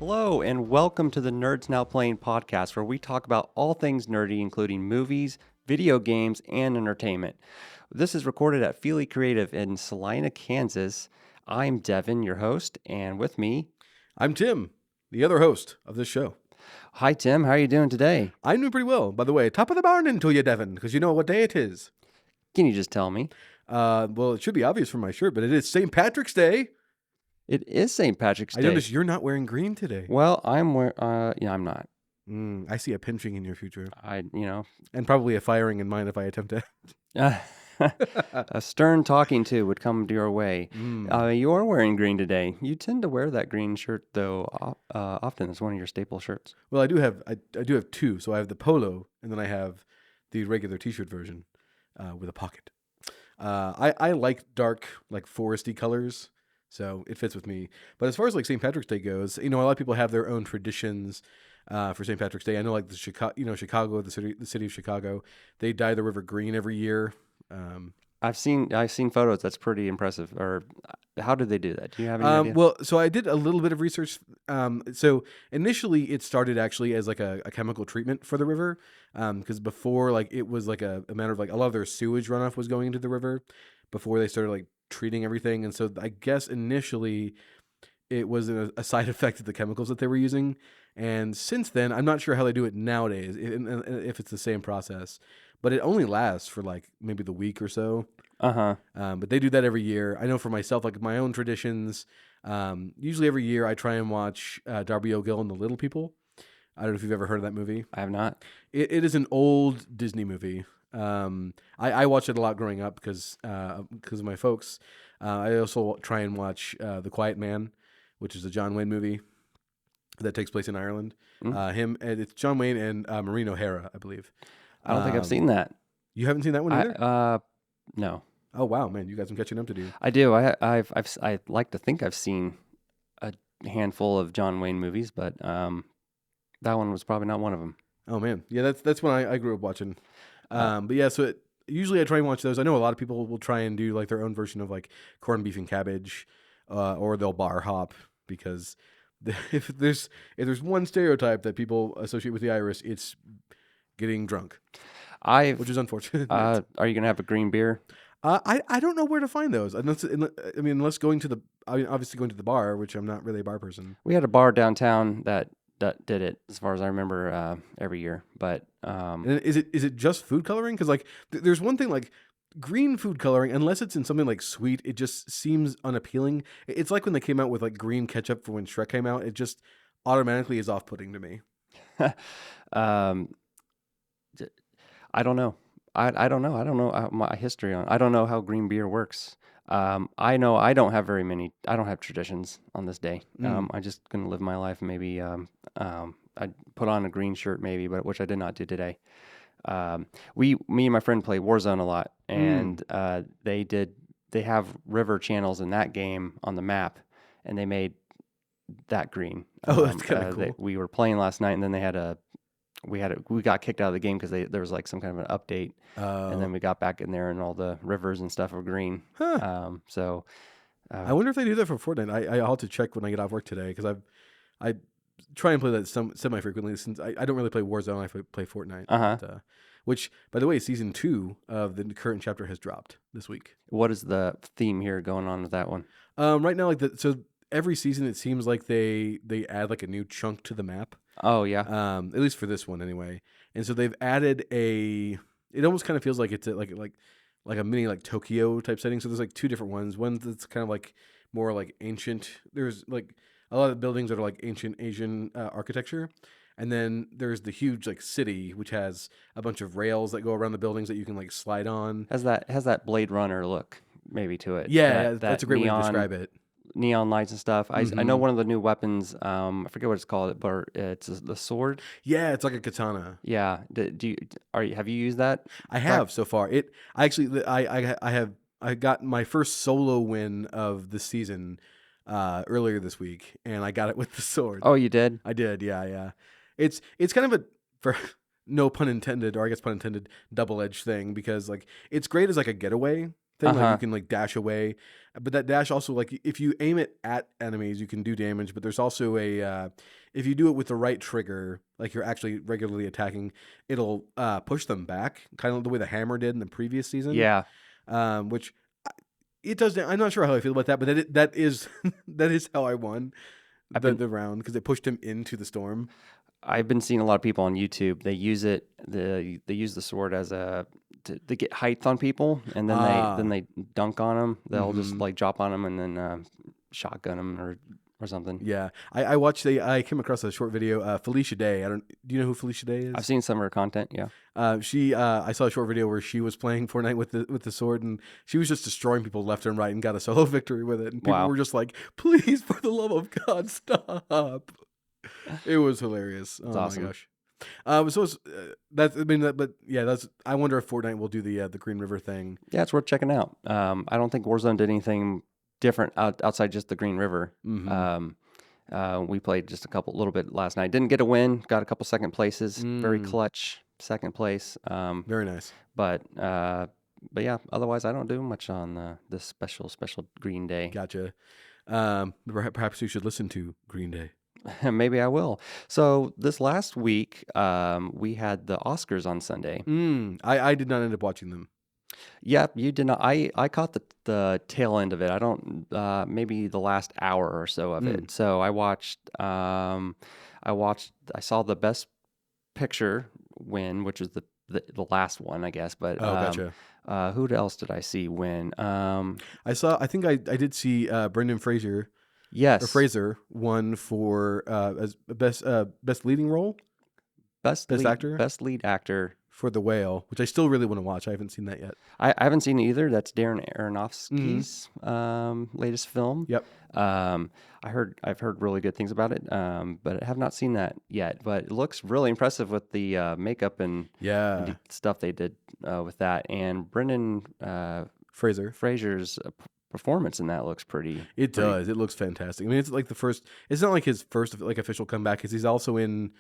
Hello, and welcome to the Nerds Now Playing podcast, where we talk about all things nerdy, including movies, video games, and entertainment. This is recorded at Feely Creative in Salina, Kansas. I'm Devin, your host, and with me, I'm Tim, the other host of this show. hi Tim, how are you doing today? I'm doing pretty well. By the way, top of the morning to you, Devin, because you know what day it is. Can you just tell me? Well, it should be obvious from my shirt, but it is St. Patrick's Day. It is St. Patrick's Day. I noticed you're not wearing green today. Well, I'm not. I see a pinching in your future. And probably a firing in mine if I attempt to. A stern talking to would come your way. You are wearing green today. You tend to wear that green shirt though often. It's one of your staple shirts. Well, I do have two. So I have the polo, and then I have the regular T-shirt version with a pocket. I like dark, like foresty colors, so it fits with me. But as far as like St. Patrick's Day goes, a lot of people have their own traditions for St. Patrick's Day. I know, like the Chicago, the city of Chicago, they dye the river green every year. I've seen photos. That's pretty impressive. Or how did they do that? Do you have any idea? Well, so I did a little bit of research. So initially it started actually as like a chemical treatment for the river. Because before, like, it was like a matter of like a lot of their sewage runoff was going into the river before they started like treating everything. And so I guess initially it was a side effect of the chemicals that they were using. And since then, I'm not sure how they do it nowadays, if it's the same process. But it only lasts for like maybe the week or so. But they do that every year. I know for myself, like my own traditions, usually every year I try and watch Darby O'Gill and the Little People. I don't know if you've ever heard of that movie. I have not. It is an old Disney movie. I watched it a lot growing up because of my folks. I also try and watch The Quiet Man, which is a John Wayne movie that takes place in Ireland. It's John Wayne and Maureen O'Hara, I believe. I don't think I've seen that. You haven't seen that one either? No. Oh wow, man, you got some catching up to do. I do. I like to think I've seen a handful of John Wayne movies, but that one was probably not one of them. Oh man, yeah, that's when I grew up watching. But yeah, so usually I try and watch those. I know a lot of people will try and do like their own version of like corned beef and cabbage, or they'll bar hop because if there's one stereotype that people associate with the Irish, it's getting drunk, which is unfortunate. Are you gonna have a green beer? I don't know where to find those unless going to the bar, which I'm not really a bar person. We had a bar downtown that did it, as far as I remember, every year. But and is it just food coloring? Because like there's one thing, like green food coloring, unless it's in something like sweet, it just seems unappealing. It's like when they came out with like green ketchup for when Shrek came out. It just automatically is off-putting to me. I don't know. I don't know. I don't know my history on. I don't know how green beer works. I know I don't have very many. I don't have traditions on this day. I'm just gonna live my life. Maybe I put on a green shirt, maybe, but which I did not do today. Me and my friend play Warzone a lot, and they have river channels in that game on the map, and they made that green. Oh, that's kind of cool. We were playing last night, and then we got kicked out of the game because there was like some kind of an update, and then we got back in there, and all the rivers and stuff were green. Huh. I wonder if they do that for Fortnite. I'll have to check when I get off work today because I try and play that semi frequently since I don't really play Warzone. I play Fortnite. But, which, by the way, season 2 of the current chapter has dropped this week. What is the theme here going on with that one? Right now, so every season it seems like they add like a new chunk to the map. Oh yeah. At least for this one anyway. And so they've added it almost kind of feels like it's like a mini like Tokyo type setting. So there's like two different ones. One that's kind of like more like ancient. There's like a lot of buildings that are like ancient Asian architecture. And then there's the huge like city, which has a bunch of rails that go around the buildings that you can like slide on. Has that Blade Runner look maybe to it? Yeah, that's a great way to describe it. Neon lights and stuff. I know one of the new weapons. I forget what it's called, but it's the sword. Yeah, it's like a katana. Yeah. Have you used that? I have so far. I got my first solo win of the season earlier this week, and I got it with the sword. Oh, you did? I did. Yeah. It's kind of for no pun intended, or I guess pun intended, double-edged thing because like it's great as like a getaway. thing. Like you Uh-huh. can like dash away, but that dash also like if you aim it at enemies, you can do damage. But there's also a if you do it with the right trigger, like you're actually regularly attacking, it'll push them back, kind of the way the hammer did in the previous season. Yeah. Which it does. I'm not sure how I feel about that, but that is that is how I won I've been the round because it pushed him into the storm. I've been seeing a lot of people on YouTube. They use they use the sword as to get height on people, and then Ah, they dunk on them. They'll just mm-hmm. like drop on them and then shotgun them or something. Yeah. I watched I came across a short video. Felicia Day. Do you know who Felicia Day I've is? seen some of her content. Yeah. I saw a short video where she was playing Fortnite with the sword, and she was just destroying people left and right and got a solo victory with it. And people Wow. were just like, "Please, for the love of God, stop!" It was hilarious. It's Oh my awesome. gosh. So it's, that's I mean, but yeah, that's. I wonder if Fortnite will do the Green River thing. Yeah, it's worth checking out. I don't think Warzone did anything different outside just the Green River. Mm-hmm. Um, we played just little bit last night. Didn't get a win. Got a couple second places. Very Mm, clutch second place. very nice. But yeah, otherwise I don't do much on this special Green Day. Gotcha. Perhaps you should listen to Green Day. Maybe I will. So this last week, we had the Oscars on Sunday. I did not end up watching them. Yep, you did not. I caught the tail end of it. I don't maybe the last hour or so of Mm. it. So I saw the best picture win, which was the last one, I guess. But Oh, gotcha. who else did I see win? I think I did see Brendan Fraser or Yes, Fraser won for as best leading role, best actor best lead actor. for The Whale, which I still really want to watch. I haven't seen that yet. I haven't seen it either. That's Darren Mm-hmm. Aronofsky's latest film. Yep. I've heard really good things about it, but I have not seen that yet. But it looks really impressive with the makeup and Yeah. stuff they did with that. And Brendan Fraser. Fraser's performance in that looks It pretty. does. It looks fantastic. I mean, it's like the first. It's not like his first like official comeback because he's also in.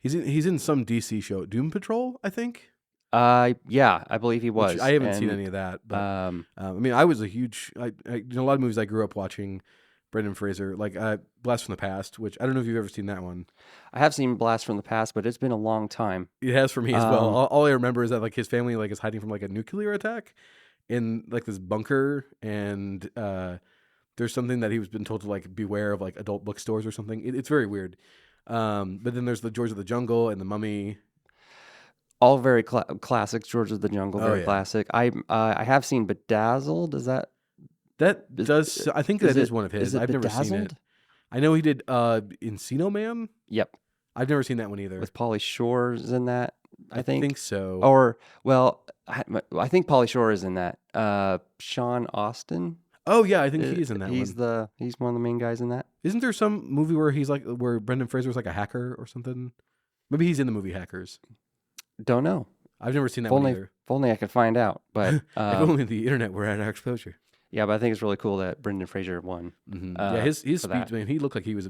He's in some DC show, Doom Patrol, I think. Yeah, I believe he Which was. I haven't seen And any of that, but um, I mean, I was a huge. A lot of movies I grew up watching. Brendan Fraser, like Blast from the Past, which I don't know if you've ever seen that one. I have seen Blast from the Past, but it's been a long time. It has for me as well. Um, All I remember is that like his family like is hiding from like a nuclear attack in like this bunker, and there's something that he was been told to like beware of like adult bookstores or something. It's very weird. But then there's the George of the Jungle and the Mummy. all very classics. George of the Jungle, Oh very yeah, classic. I have seen Bedazzled. that Is, does. I think that is one of is his. it I've never seen it. Bedazzled? I know he did Encino Man. Yep, I've never seen that one either. with Pauly Shore's in that. I I think. think so. Or well, I think Pauly Shore is in that. Sean Austin. Oh yeah, I think he is in that one. He's one of the main guys in that. Isn't there some movie where he's like where Brendan Fraser's like a hacker or something? Maybe he's in the movie Hackers. Don't know. I've never seen that If one only either. if only I could find out. But If only the internet were at our exposure. yeah, but I think it's really cool that Brendan Fraser won. Yeah, his For speech, that. man. He looked like he was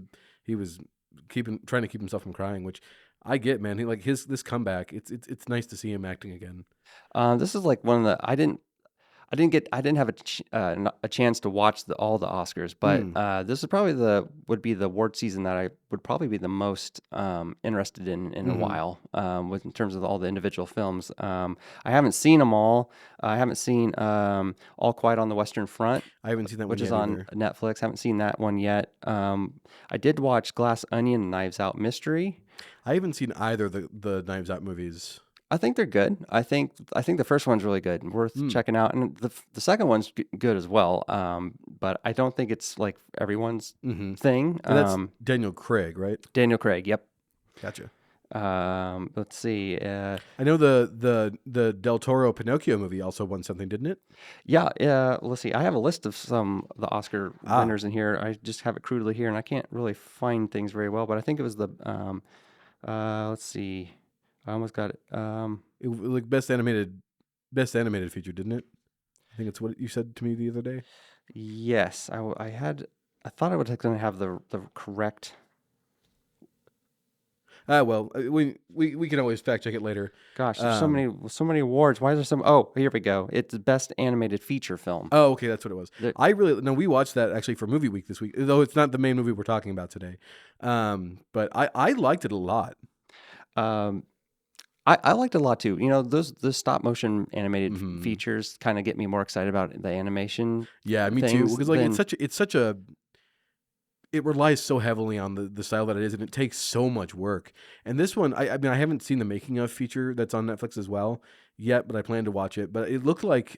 trying to keep himself from crying, which I get, man. He like his this comeback. It's nice to see him acting again. This is like one of the I didn't have a chance to watch all the Oscars, but Mm, this is probably would be the award season that I would probably be the most interested in a hmm while with in terms of all the individual films. I haven't seen them all. I haven't seen All Quiet on the Western Front, I haven't seen that one which is yet on either. Netflix. Haven't seen that one yet. I did watch Glass Onion and Knives Out Mystery. I haven't seen either of the Knives Out movies. I think they're good. I think the first one's really good, and worth Mm. checking out, and the second one's good as well. But I don't think it's like everyone's Mm-hmm. thing. And that's Daniel Craig, right? Daniel Craig. Yep. Gotcha. Let's see. I know the Del Toro Pinocchio movie also won something, didn't it? Yeah. Let's see. I have a list of some of the Oscar Ah, winners in here. I just have it crudely here, and I can't really find things very well. But I think it was the. Let's see. I almost got it. it like best animated feature, didn't it? I think it's what you said to me the other day. Yes. I thought I was going to have the correct. Well, we can always fact check it later. Gosh, there's Um, so many awards. Why is there some? Oh, here we go. It's the best animated feature film. oh, okay, that's what it was. There- I really no, we watched that actually for movie week this week, though it's not the main movie we're talking about today. But I liked it a lot. Um, I liked it a lot too. You know, those stop motion animated Hmm. features kind of get me more excited about the animation Yeah, me too. things Because like than it's such a it relies so heavily on the style that it is, and it takes so much work. And this one, I mean, I haven't seen the making of feature that's on Netflix as well yet, but I plan to watch it. But it looked like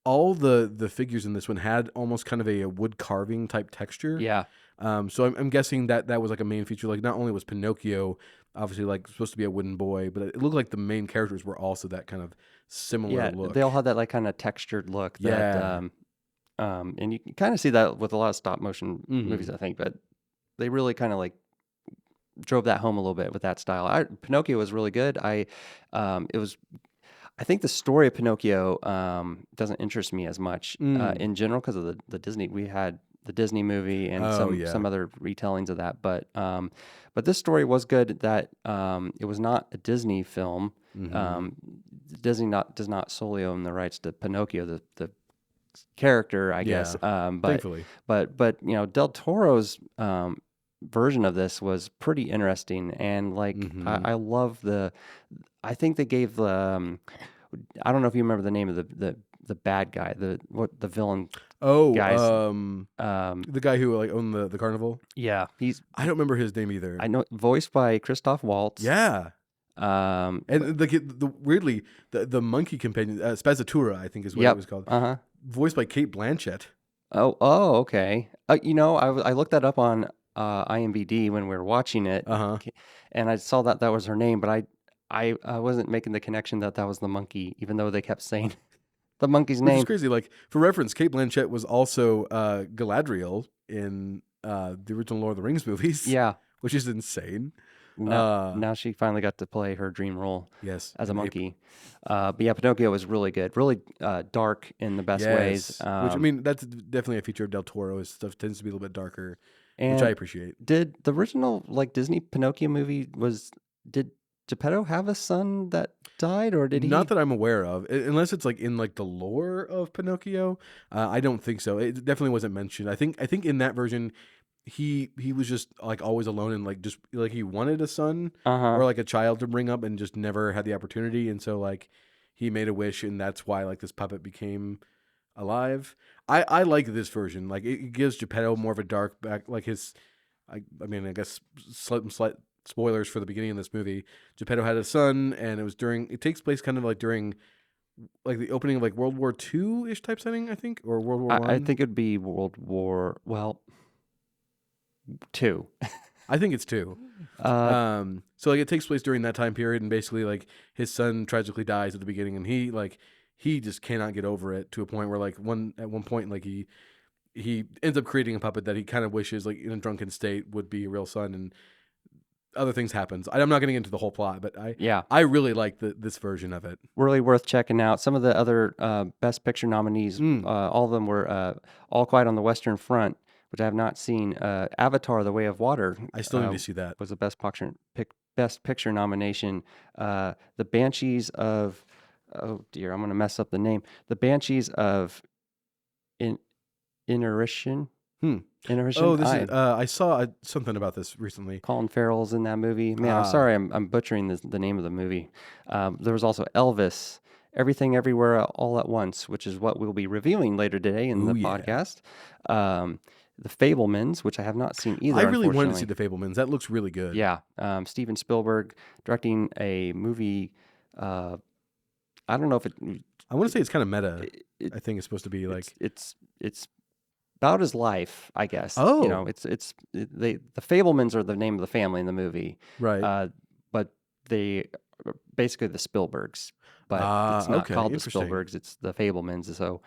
all the figures in this one had almost kind of a wood carving type texture. yeah. So I'm guessing that that was like a main feature. Like not only was Pinocchio obviously like supposed to be a wooden boy, but it looked like the main characters were also that kind of similar Yeah, they all look. had that like kind of textured look that Yeah. and you can kind of see that with a lot of stop motion movies, Hmm. I think, but they really kind of like drove that home a little bit with that style. Pinocchio was really good. It was. I think the story of Pinocchio doesn't interest me as much Mm. in general because of the Disney. We had the Disney movie and Oh yeah. some other retellings of that, but this story was good. That it was not a Disney film. Hmm. Um, Disney not does not solely own the rights to Pinocchio, the character, I guess. Yeah. Thankfully. But you know, Del Toro's version of this was pretty interesting, and like Hmm. I love the. I think they gave the. I don't know if you remember the name of the bad guy, the villain Oh, guys. Um, the guy who like owned the carnival. yeah, he's I don't remember his name either. I know voiced by Christoph Waltz. Yeah. But And the weirdly the monkey companion Spazzatura, I think is what it yep, was called, uh huh. voiced by Kate Blanchett. Okay. You know, I looked that up on IMBD when we were watching it, Uh huh. and I saw that that was her name, but I wasn't making the connection that that was the monkey, even though they kept saying the monkey's Which is name. crazy. Like for reference, Kate Blanchett was also Galadriel in the original Lord of the Rings movies, Yeah. which is insane. Now, Uh, now she finally got to play her dream role yes, as a an ape. monkey. But yeah, Pinocchio was really good, really dark in the best ways. Yes, which I mean that's definitely a feature of Del Toro. His stuff tends to be a little bit darker, which I And appreciate. did the original like Disney Pinocchio movie did Geppetto have a son that died, or did Not he? that I'm aware of, unless it's like in like the lore of Pinocchio. I don't think so. It definitely wasn't mentioned. I think in that version, he was just like always alone and like just like he wanted a son Uh huh. or like a child to bring up and just never had the opportunity, and so like he made a wish, and that's why like this puppet became alive. I like this version. Like it gives Geppetto more of a dark back. Like his, I mean, I guess slight spoilers for the beginning of this movie. Geppetto had a son, and it was during. It takes place kind of like during like the opening of like World War II ish type setting, I think, or World War I One. think it'd be World War Two. I think it's two. Uh, So like it takes place during that time period, and basically like his son tragically dies at the beginning, and he just cannot get over it to a point where like at one point like he ends up creating a puppet that he kind of wishes like in a drunken state would be a real son, and other things happens. I'm not getting into the whole plot, but yeah, I really like this version of it. really worth checking out. Some of the other Best Picture nominees, Mm, all of them were All Quiet on the Western Front, which I have not seen. Avatar: The Way of Water I still need to see that. was the Best Picture nomination. The Banshees of oh dear, I'm going to mess up the name. The Banshees of In Inisherin. Hmm. Inisherin. Oh, this is I saw something about this recently. Colin Farrell's in that movie. Man, I'm Ah, sorry, I'm butchering the name of the movie. There was also Elvis, Everything Everywhere All at Once, which is what we'll be reviewing later today in ooh the yeah. podcast. The Fablemans, which I have not seen I either, really wanted to see unfortunately. the Fablemans. That looks really good. Yeah, Steven Spielberg directing a movie. Uh, I don't know if I want to say it's kind of meta. it I think it's supposed to be it's like, it's about his life, I guess. You know, oh, the Fablemans are the name of the family in the movie, right. but they are basically the Spielbergs. But Ah, it's not okay, called the interesting. Spielbergs; it's the Fablemans. So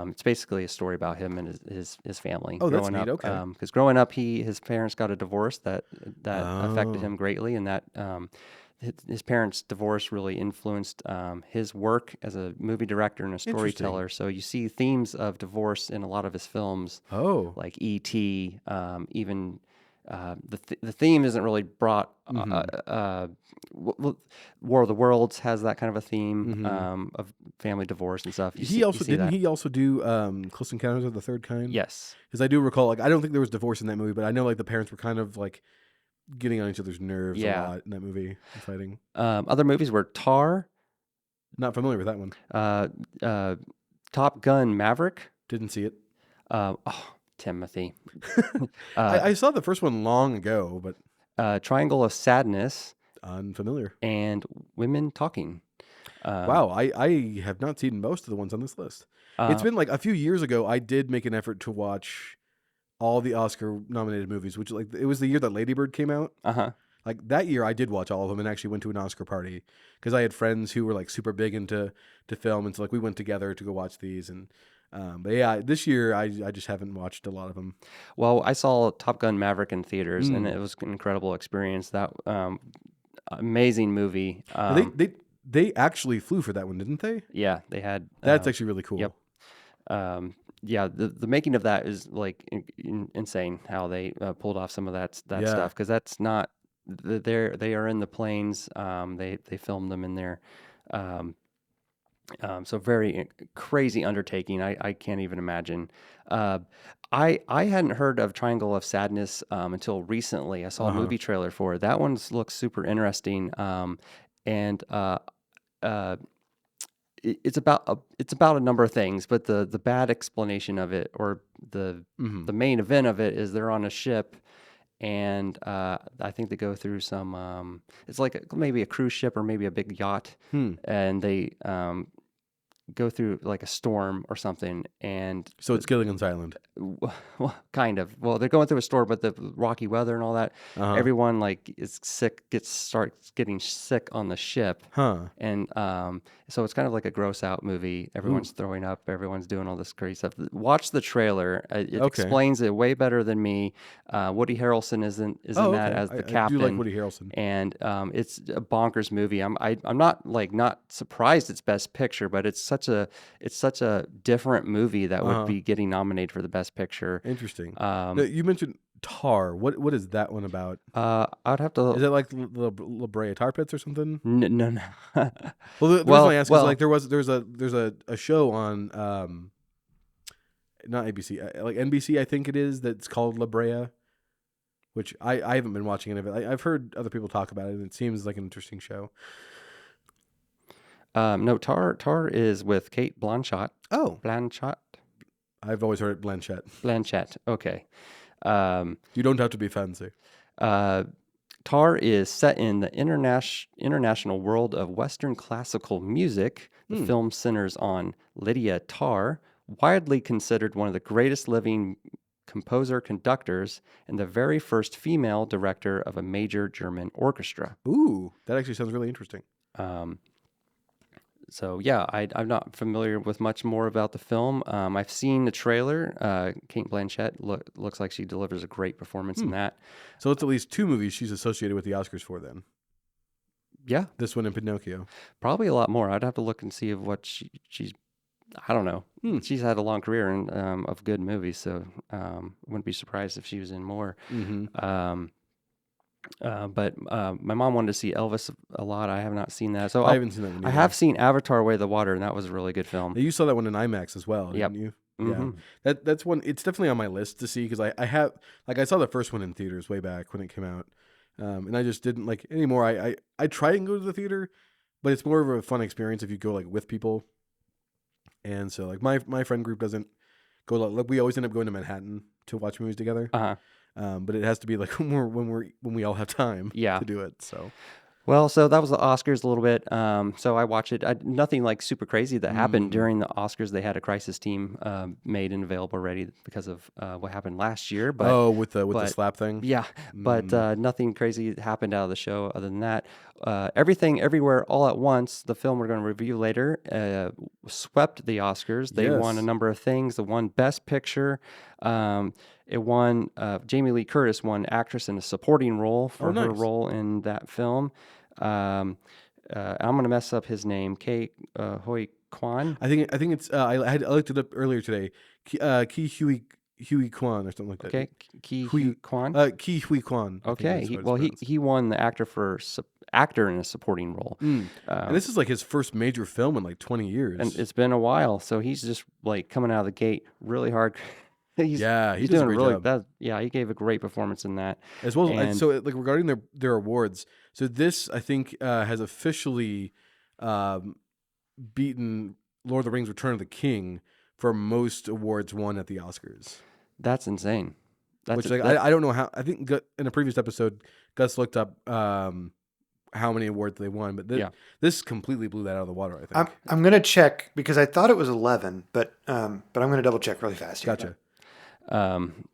it's basically a story about him and his family Oh, that's growing neat. up. Okay. Because growing up, his parents got a divorce that affected Oh, him greatly, and that his parents' divorce really influenced his work as a movie director and a interesting. storyteller. So you see themes of divorce in a lot of his films, Oh, like E.T., even the theme isn't really brought. Mm-hmm. War of the Worlds has that kind of a theme Mm-hmm. of family divorce and stuff. He You also see didn't that? he also do Close Encounters of the Third Kind? Yes. Because I do recall, like, I don't think there was divorce in that movie, but I know like the parents were kind of like getting on each other's nerves a Yeah. lot in that movie and fighting. Other movies were Tar, Not familiar with that one. uh, uh, Top Gun Maverick. Didn't see it. Oh, Timothy. uh, I saw the first one long ago, but Triangle of Sadness unfamiliar. and Women Talking. Um, Wow, I have not seen most of the ones on this list. It's uh, been like a few years ago. I did make an effort to watch all the Oscar nominated movies, which like it was the year that Lady Bird came out. uh-huh. Like that year, I did watch all of them and actually went to an Oscar party because I had friends who were like super big into film, and so like we went together to go watch these. And but yeah, this year I just haven't watched a lot of them. Well, I saw Top Gun Maverick in theaters, and Mm. it was an incredible experience. That amazing movie. They actually flew for that one, didn't they? Yeah, they had. That's actually really cool. Yep. Yeah, the making of that is like insane. How they pulled off some of that Yeah. stuff, because that's not. They are in the planes. They filmed them in there. Um, so very crazy undertaking. I can't even imagine. Uh, I hadn't heard of Triangle of Sadness until recently. I saw a Uh-huh. movie trailer for it. That one looks super interesting. And uh, it's about a number of things, but the bad explanation of it, or Mm-hmm. the main event of it, is they're on a ship, and I think they go through some. It's like maybe a cruise ship or maybe a big yacht, Hmm. and they go through like a storm or something, and So it's Gilligan's Island. well, kind of. Well, they're going through a storm, but the rocky weather and all that, Uh-huh. everyone like is sick, starts getting sick on the ship, Huh. and so it's kind of like a gross out movie. Ooh. Everyone's throwing up, everyone's doing all this crazy stuff. Watch the trailer; it Okay. explains it way better than me. Woody Harrelson is in Oh, that okay. as the I do like captain. Woody Harrelson. And it's a bonkers movie. I'm not surprised it's Best Picture, but it's such a different movie that would Uh-huh. be getting nominated for the Best Picture. Interesting. Now, Um, you mentioned Tar. What is that one about? I'd have to. Is it like La Brea Tar Pits or something? No, no. Well, the reason I ask is like well, there's a show on not ABC, like NBC, I think it is, that's called La Brea, which I haven't been watching any of it. I've heard other people talk about it, and it seems like an interesting show. no. Tar is with Kate Blanchett. Oh, Blanchett. I've always heard it Blanchett. Blanchett. Okay. Um, You don't have to be fancy. uh, Tar is set in the international world of Western classical music. The film centers on Lydia Tarr, widely considered one of the greatest living composer-conductors and the very first female director of a major German orchestra. Ooh, that actually sounds really interesting. Um, so yeah, I'm not familiar with much more about the film. I've seen the trailer. Kate Blanchett looks like she delivers a great performance in that. So it's at least two movies she's associated with the Oscars for then. Yeah, This one and Pinocchio. probably a lot more. I'd have to look and see of what she's. I don't know. She's had a long career and of good movies, so wouldn't be surprised if she was in more. Mm-hmm. But my mom wanted to see Elvis a lot. I have not seen that, so I haven't seen that one I either. have seen Avatar: Way of the Water, and that was a really good film. You saw that one in IMAX as well, Yep. didn't you? Mhm. Yeah, that's one. It's definitely on my list to see because I have like I saw the first one in theaters way back when it came out, and I just didn't like anymore. I try and go to the theater, but it's more of a fun experience if you go like with people. And so like my friend group doesn't go like we always end up going to Manhattan to watch movies together. Uh-huh. But it has to be like when we all have time Yeah. to do it. So Well, so that was the Oscars a little bit. So I watched it. Nothing like super crazy that happened during the Oscars. They had a crisis team made and available ready because of what happened last year. But with the but- slap thing. yeah, but nothing crazy happened out of the show other than that. Everything, Everywhere, All at Once, the film we're going to review later, swept the Oscars. They won a Yes. number of things. They won Best Picture. It won. Jamie Lee Curtis won Actress in a Supporting Role for her nice. role in that film. I'm going to mess up his name. Hoi Kwan. I think it's I looked it up earlier today. Ki Hui Huey Kwan or something like that. Okay, Ki Hui, Hu Kwan. Ki Hui Kwan. I think Okay, is what it's pronounced. he won the actor for actor in a supporting role, And um, this is like his first major film in like 20 and years. it's been a while, so he's just like coming out of the gate really hard. Yeah, he He's does a doing great really job. that. Yeah, he gave a great performance in that, As well as and so like regarding their awards. So this I think has officially um, beaten Lord of the Rings: Return of the King for most awards won at the Oscars. that's insane. Which like That I don't know how. I think in a previous episode, Gus looked up how many awards they won, but yeah. this completely blew that out of the water. I I'm think. I'm gonna check because I thought it was 11, but I'm gonna double check really fast here. Gotcha. Um,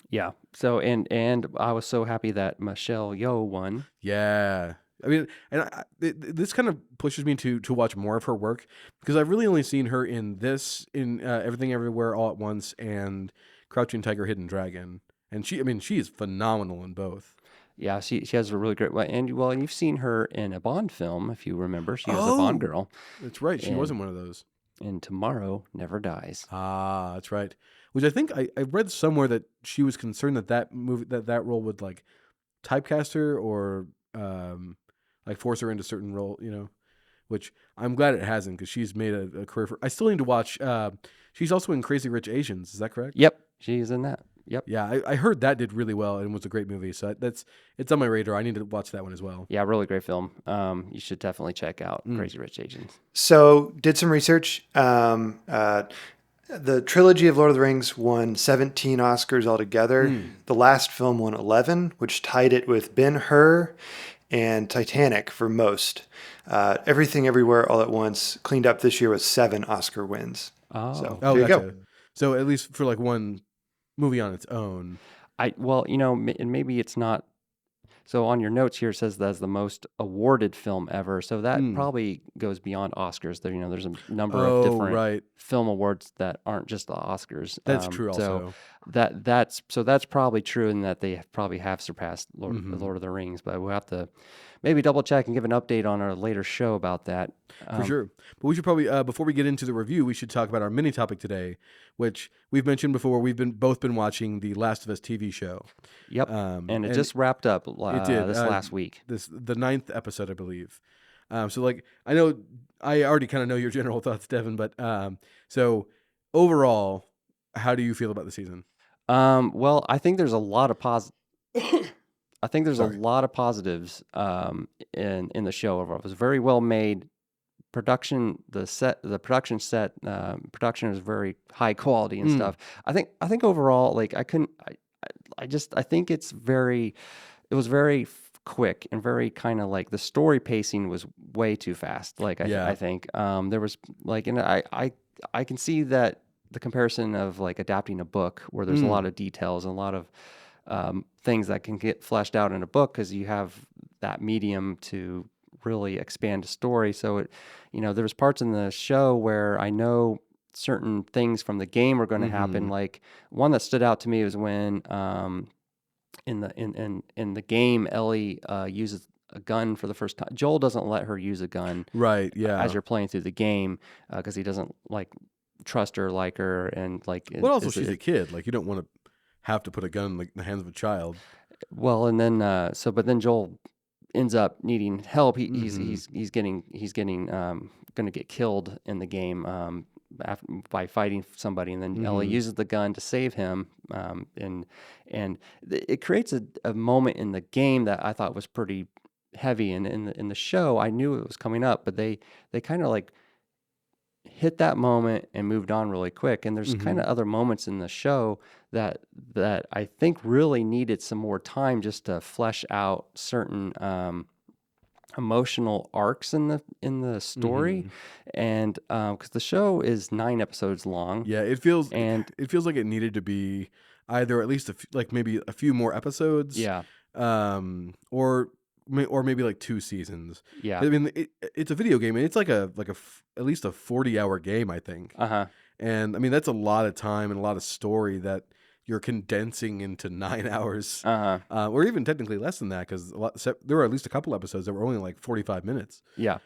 yeah. So and I was so happy that Michelle Yeoh won. Yeah. I mean, and this kind of pushes me to watch more of her work because I've really only seen her in Everything Everywhere All at Once and Crouching Tiger, Hidden Dragon, and she is phenomenal in both. Yeah, she has a really great way. And you've seen her in a Bond film, if you remember. She was a Bond girl That's right. She in wasn't one of those. in Tomorrow Never Dies. Ah, that's right. Which I think I read somewhere that she was concerned that role would like typecast her or like force her into certain role, which I'm glad it hasn't because she's made a career for. I still need to watch. She's also in Crazy Rich Asians. Is that correct? Yep, she's in that. Yep. Yeah, I heard that did really well and was a great movie. So it's on my radar. I need to watch that one as well. Yeah, really great film. You should definitely check out Crazy Rich Asians. So, did some research. The trilogy of Lord of the Rings won 17 Oscars altogether. The last film won 11, which tied it with Ben-Hur and Titanic for most. Everything Everywhere All at Once cleaned up this year with 7 Oscar wins. Oh, So Oh, there you gotcha. go. So at least for like one movie on its own. and maybe it's not. So on your notes here it says that's the most awarded film ever. So that probably goes beyond Oscars. There's a number of different Right. film awards that aren't just the Oscars. That's true. So Also, that's probably true, in that they probably have surpassed Lord of the Rings. But we'll have to maybe double check and give an update on our later show about that. for sure. But we should probably before we get into the review, we should talk about our mini topic today, which we've mentioned before. We've both been watching the Last of Us TV show. Yep, and it just wrapped up this last week. The 9th episode, I believe. So like I know I already kind of know your general thoughts, Devin, but so overall, how do you feel about the season? Well, I think there's a lot of I think there's a lot of positives in the show overall. It was very well made. Production is very high quality and stuff. I think overall, like I think it was very quick and very kind of like the story pacing was way too fast. Like Yeah. I think there was like, and I can see that the comparison of like adapting a book where there's a lot of details and a lot of things that can get fleshed out in a book because you have that medium to really expand a story. So there was parts in the show where I know certain things from the game are going to happen. Like one that stood out to me was when in the game Ellie uses a gun for the first time. Joel doesn't let her use a gun Right. Yeah. as you're playing through the game because he doesn't like trust her, like her, and like. But also, she's a kid. Like you don't want to have to put a gun in the hands of a child. Well, and then but then Joel ends up needing help. He's getting going to get killed in the game by fighting somebody, and then Ellie uses the gun to save him. And it creates a moment in the game that I thought was pretty heavy. And in the show, I knew it was coming up, but they kind of like hit that moment and moved on really quick. And there's kind of other moments in the show that I think really needed some more time just to flesh out certain emotional arcs in the story. And because the show is 9 episodes long. Yeah, it feels like it needed to be either at least maybe a few more episodes. Yeah. Or maybe like 2 seasons. Yeah. I mean, it's a video game, and it's like at least a 40-hour game, I think. And I mean, that's a lot of time and a lot of story that you're condensing into 9 hours, or even technically less than that, because there were at least a couple episodes that were only like 45 minutes. Yeah.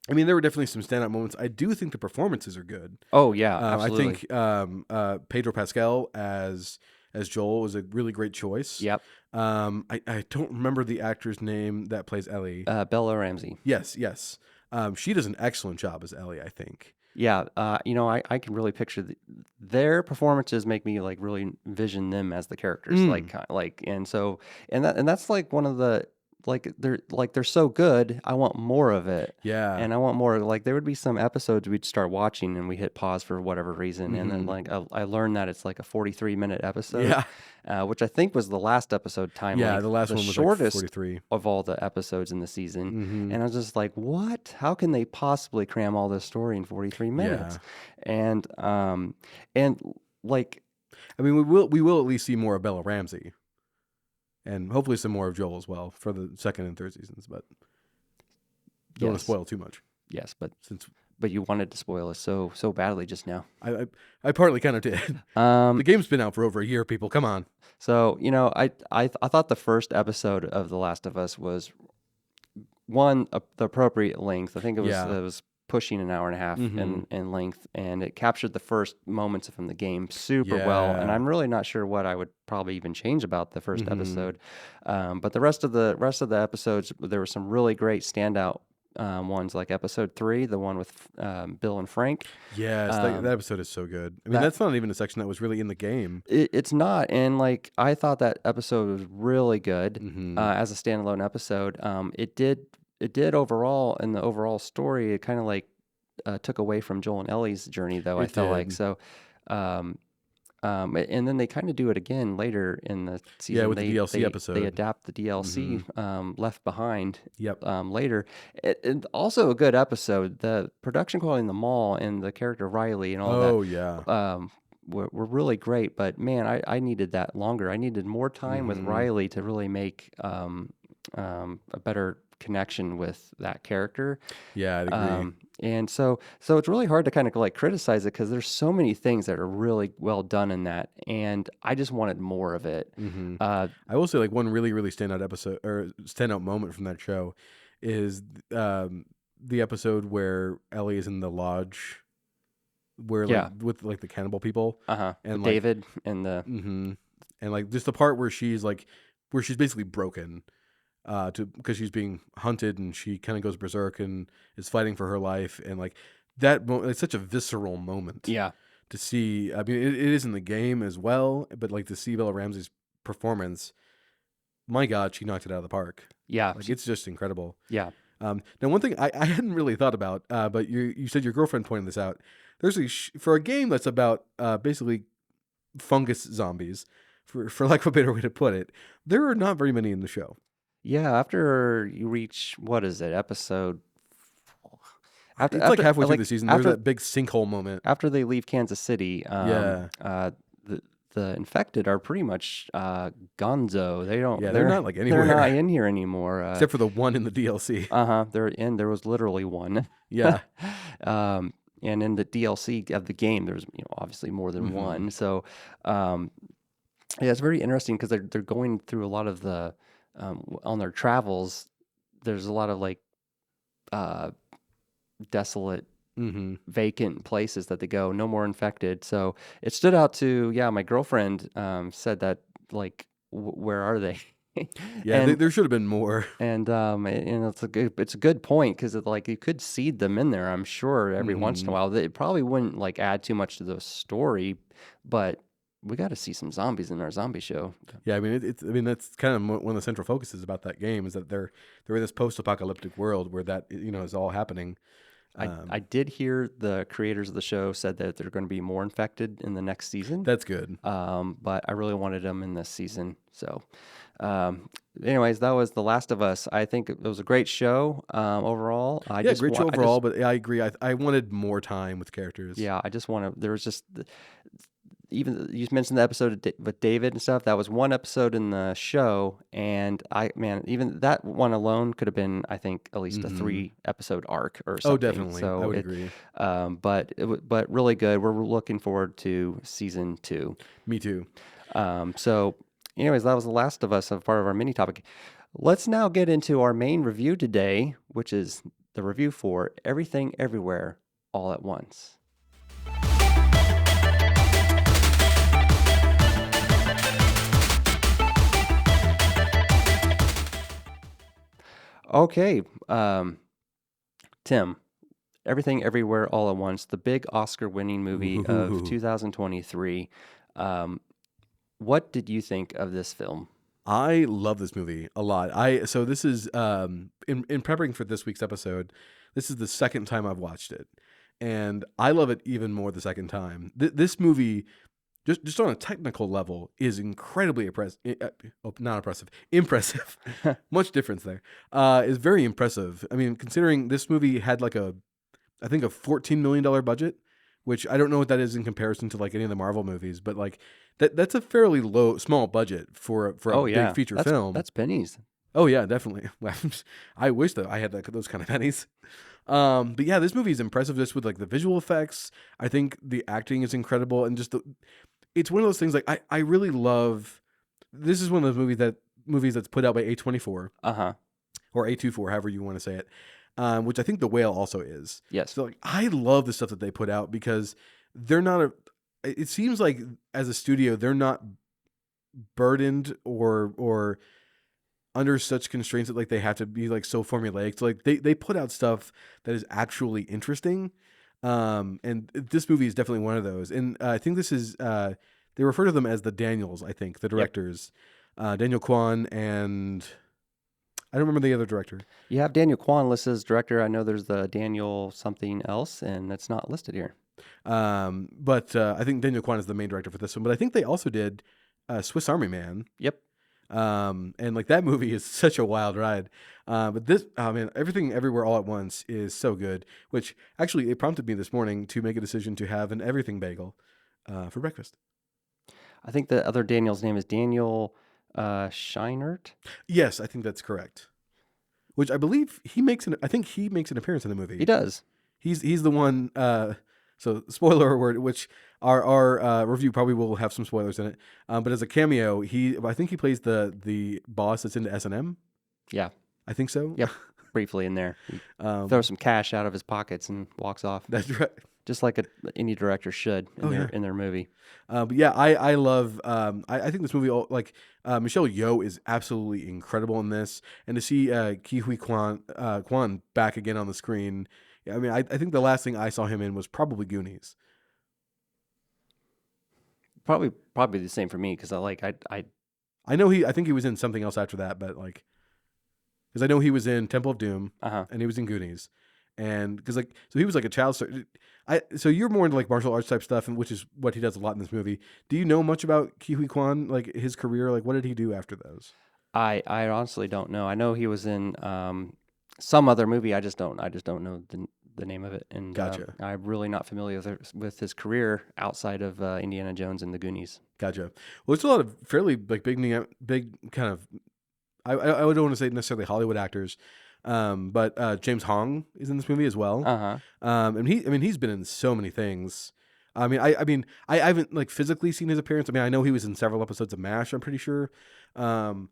I mean, there were definitely some standout moments. I do think the performances are good. Oh yeah, I absolutely. think Pedro Pascal as Joel was a really great choice. Yep. I don't remember the actor's name that plays Ellie. Bella Ramsey. Yes, yes. She does an excellent job as Ellie, I think. Yeah, I can really picture their performances make me like really envision them as the characters, and that's like one of the they're so good. I want more of it, Yeah. and I want more. Like there would be some episodes we'd start watching and we hit pause for whatever reason, and then like I learned that it's like a 43-minute episode, which I think was the last episode time Yeah, length, the last one was like shortest 43. of all the episodes in the season. And I was just like, what? How can they possibly cram all this story in 43 minutes? And like, I mean, we will at least see more of Bella Ramsey, and hopefully some more of Joel as well for the second and third seasons. But don't want to spoil too much. Yes, Since but you wanted to spoil us so badly just now. I partly kind of did. The game's been out for over a year, people. Come on. So I thought the first episode of The Last of Us was the appropriate length. I think it was pushing an hour and a half in length, and it captured the first moments from the game super well. And I'm really not sure what I would probably even change about the first episode, but the rest of the episodes, there were some really great standout ones, like episode 3, the one with Bill and Frank. Yes, that episode is so good. I mean, that's not even a section that was really in the game. It's not, and like I thought that episode was really good as a standalone episode. It did overall, in the overall story, it kind of like took away from Joel and Ellie's journey, though. I felt like so. And then they kind of do it again later in the season. Yeah, with the DLC episode. They adapt the DLC Left Behind later. It also a good episode. The production quality in the mall and the character Riley and all that. Oh, yeah. Were really great. But, man, I needed that longer. I needed more time with Riley to really make a better connection with that character. Yeah, I'd agree. And so it's really hard to kind of like criticize it because there's so many things that are really well done in that, and I just wanted more of it. I will say, like, one really, really standout episode or standout moment from that show is the episode where Ellie is in the lodge, where with like the cannibal people, and David and the and like just the part where she's basically broken. Because she's being hunted and she kind of goes berserk and is fighting for her life, and like that it's such a visceral moment. To see, I mean, it is in the game as well, but like to see Bella Ramsey's performance, my God, she knocked it out of the park. Like it's just incredible. Now, one thing I hadn't really thought about, but you said your girlfriend pointed this out. There's for a game that's about basically fungus zombies, for lack of a better way to put it, there are not very many in the show. Yeah, after you reach, what is it, episode? It's like halfway through the season. There's that big sinkhole moment. After they leave Kansas City, the infected are pretty much gonzo. They don't. Yeah, they're not like anywhere. They're not in here anymore, except for the one in the DLC. They're in. There was literally one. Yeah. And in the DLC of the game, there's obviously more than one. So, yeah, it's very interesting because they're going through a lot of the. On their travels, there's a lot of like desolate, vacant places that they go. No more infected. So it stood out to my girlfriend said that like, where are they? Yeah, there should have been more. And it's a good point because like you could seed them in there. I'm sure every once in a while. It probably wouldn't like add too much to the story, but. We got to see some zombies in our zombie show. Yeah, I mean, that's kind of one of the central focuses about that game is that they're in this post-apocalyptic world where that is all happening. I did hear the creators of the show said that they're going to be more infected in the next season. That's good. But I really wanted them in this season. So, anyways, that was The Last of Us. I think it was a great show overall. Great show overall. But I agree. I wanted more time with characters. Yeah, I just want to. There was just. Even you mentioned the episode with David and stuff. That was one episode in the show, and even that one alone could have been, I think, at least a 3-episode arc or something. Oh, definitely. So I would agree. But really good. We're looking forward to season 2. Me too. So, anyways, that was The Last of Us, a part of our mini topic. Let's now get into our main review today, which is the review for Everything Everywhere All at Once. Okay, Tim, Everything Everywhere All at Once, the big Oscar-winning movie of Ooh. 2023. What did you think of this film? I love this movie a lot. So this is in preparing for this week's episode, this is the second time I've watched it, and I love it even more the second time. This movie, just on a technical level, is incredibly impressive. Much difference there. Is very impressive. I mean, considering this movie had like I think a $14 million budget, which I don't know what that is in comparison to like any of the Marvel movies, but like that's a fairly small budget for a big feature film. That's pennies. Oh yeah, definitely. I wish that I had those kind of pennies. But yeah, this movie is impressive just with like the visual effects. I think the acting is incredible, and just it's one of those things like I really love. This is one of those movies that's put out by A24. Or A24, however you want to say it. Which I think The Whale also is. Yes. So like I love the stuff that they put out because they're not it seems like as a studio they're not burdened or under such constraints that like they have to be like so formulaic. So like they put out stuff that is actually interesting. And this movie is definitely one of those. And I think this is they refer to them as the Daniels, I think, the directors. Yep. Daniel Kwan and I don't remember the other director. You have Daniel Kwan listed as director. I know there's the Daniel something else, and that's not listed here. But I think Daniel Kwan is the main director for this one. But I think they also did Swiss Army Man. Yep. And like that movie is such a wild ride. But this, man, Everything Everywhere All at Once is so good. Which actually it prompted me this morning to make a decision to have an everything bagel for breakfast. I think the other Daniel's name is Daniel Scheinert. Yes, I think that's correct. Which I believe he makes an appearance in the movie. He does. He's the one. So spoiler alert, which our review probably will have some spoilers in it. But as a cameo, I think he plays the boss that's into S&M. Yeah, I think so. Yep. Briefly in there, he throws some cash out of his pockets and walks off. That's right. Just like any director should in their movie. But yeah, I love. I think this movie, like Michelle Yeoh, is absolutely incredible in this, and to see Ke Huy Quan back again on the screen. I mean, I think the last thing I saw him in was probably Goonies. Probably the same for me because I know I think he was in something else after that, but like, because I know he was in Temple of Doom, and he was in Goonies, and because like, so he was like a child star. So you're more into like martial arts type stuff, and which is what he does a lot in this movie. Do you know much about Ke Huy Quan, like his career? Like, what did he do after those? I honestly don't know. I know he was in some other movie. I just don't know the name of it. And gotcha. I'm really not familiar with his career outside of Indiana Jones and the Goonies. Gotcha. Well, it's a lot of fairly like big kind of. I don't want to say necessarily Hollywood actors. But James Hong is in this movie as well. And he's been in so many things. I haven't like physically seen his appearance. I mean, I know he was in several episodes of MASH, I'm pretty sure. Pardon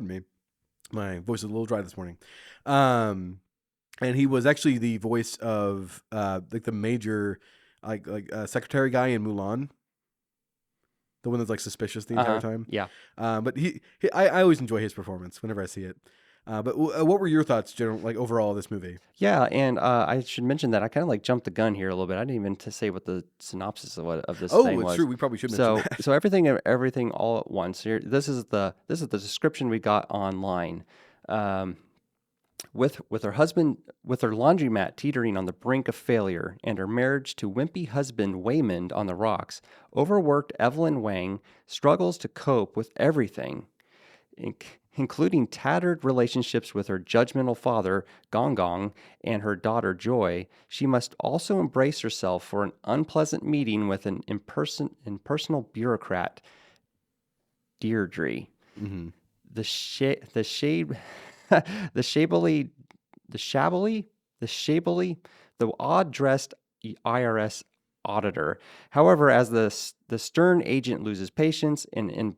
me. My voice is a little dry this morning. And he was actually the voice of like the major secretary guy in Mulan. The one that's like suspicious the entire time. Yeah. But I always enjoy his performance whenever I see it. But what were your thoughts, like overall, of this movie? Yeah, and I should mention that I kind of like jumped the gun here a little bit. I didn't even say what the synopsis of this thing was. Oh, it's true. We probably should mention that. So everything all at once. Here, this is the description we got online. With her husband, with her laundromat teetering on the brink of failure, and her marriage to wimpy husband Waymond on the rocks, overworked Evelyn Wang struggles to cope with everything, including tattered relationships with her judgmental father, Gong Gong, and her daughter, Joy. She must also embrace herself for an unpleasant meeting with an impersonal bureaucrat, Deirdre. Mm-hmm. The odd-dressed IRS auditor. However, as the stern agent loses patience and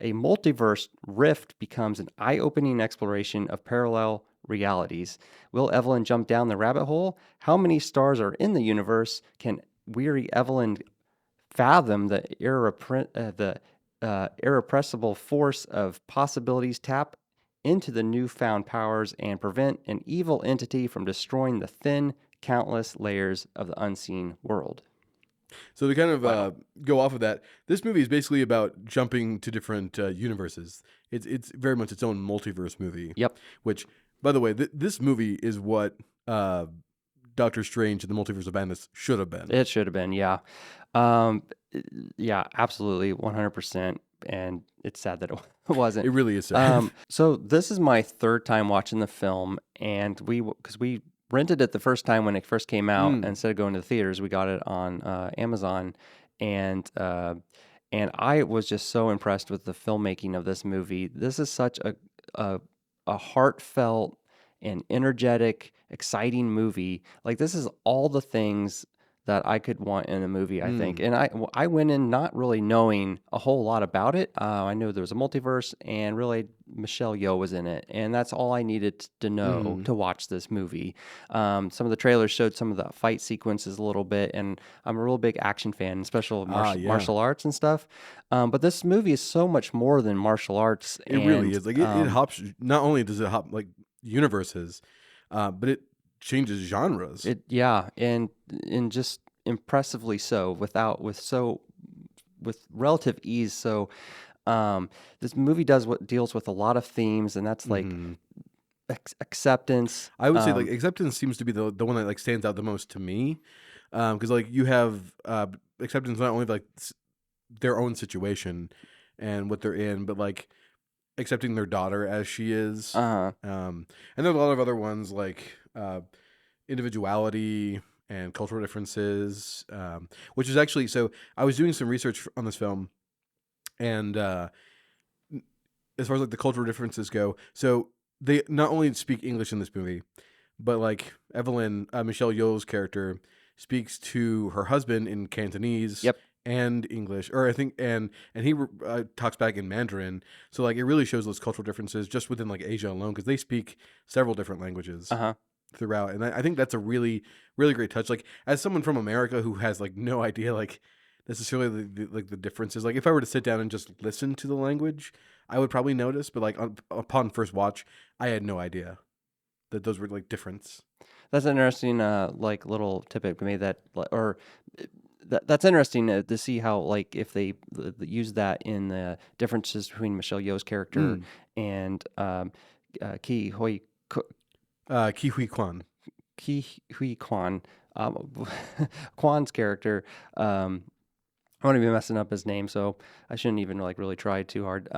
a multiverse rift becomes an eye-opening exploration of parallel realities. Will Evelyn jump down the rabbit hole? How many stars are in the universe? Can weary Evelyn fathom the irrepressible force of possibilities, tap into the newfound powers, and prevent an evil entity from destroying the thin, countless layers of the unseen world? So to kind of Wow. go off of that, this movie is basically about jumping to different universes. It's very much its own multiverse movie. Yep. Which, by the way, this movie is what Doctor Strange and the Multiverse of Madness should have been. It should have been, yeah. Um, yeah, absolutely, 100%. And it's sad that it wasn't. It really is sad. So this is my third time watching the film, and because we rented it the first time when it first came out, and instead of going to the theaters, we got it on Amazon, and I was just so impressed with the filmmaking of this movie. This is such a heartfelt and energetic, exciting movie. Like, this is all the things that I could want in a movie, I think. And I went in not really knowing a whole lot about it. I knew there was a multiverse, and really Michelle Yeoh was in it, and that's all I needed to know to watch this movie. Some of the trailers showed some of the fight sequences a little bit, and I'm a real big action fan, especially martial arts and stuff. But this movie is so much more than martial arts. It really is. Like it hops. Not only does it hop like universes, but it changes genres. And just impressively so, with relative ease. So this movie deals with a lot of themes, and that's like acceptance. I would say like acceptance seems to be the one that like stands out the most to me, because like you have acceptance not only of, like their own situation and what they're in, but like accepting their daughter as she is. And there are a lot of other ones like individuality and cultural differences, which is actually, so I was doing some research on this film, and as far as like the cultural differences go, so they not only speak English in this movie, but like Evelyn, Michelle Yeoh's character speaks to her husband in Cantonese. Yep. And English, or I think, and he talks back in Mandarin. So like it really shows those cultural differences just within like Asia alone, because they speak several different languages throughout. And I think that's a really, really great touch. Like as someone from America who has like no idea like necessarily the differences. Like if I were to sit down and just listen to the language, I would probably notice. But like upon first watch, I had no idea that those were like different. That's an interesting like little tidbit to me that's interesting to see how, like, if they use that in the differences between Michelle Yeoh's character and Ki Hui Kwan. Kwan's character. I'm gonna be messing up his name, so I shouldn't even like really try too hard.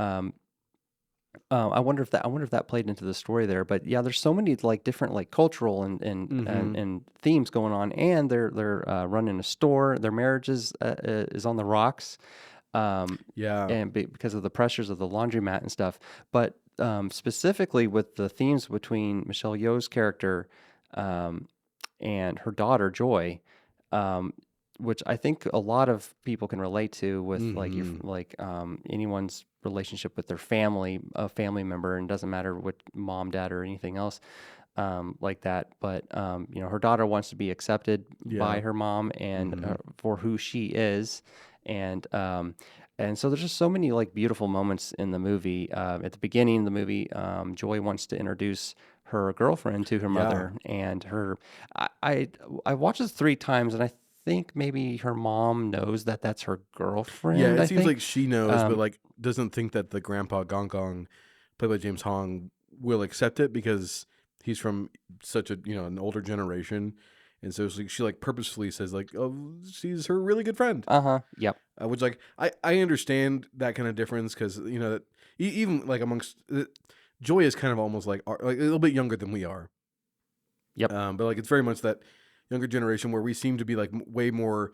I wonder if that played into the story there. But yeah, there's so many like different like cultural and themes going on, and they're running a store. Their marriage is on the rocks, and because of the pressures of the laundromat and stuff. But specifically with the themes between Michelle Yeoh's character and her daughter Joy, which I think a lot of people can relate to with like anyone's relationship with their family, a family member, and doesn't matter what mom, dad, or anything else like that. But her daughter wants to be accepted by her mom and for who she is, and so there's just so many like beautiful moments in the movie. At the beginning of the movie, Joy wants to introduce her girlfriend to her mother, and her. I watched this 3 times, and I think maybe her mom knows that that's her girlfriend. Yeah, it seems like she knows, but like doesn't think that the grandpa Gong Gong, played by James Hong, will accept it because he's from such a an older generation, and so she like purposefully says like, oh, she's her really good friend. Yep. Which like I understand that kind of difference because that even like amongst Joy is kind of almost like a little bit younger than we are. Yep. But like it's very much that younger generation where we seem to be like way more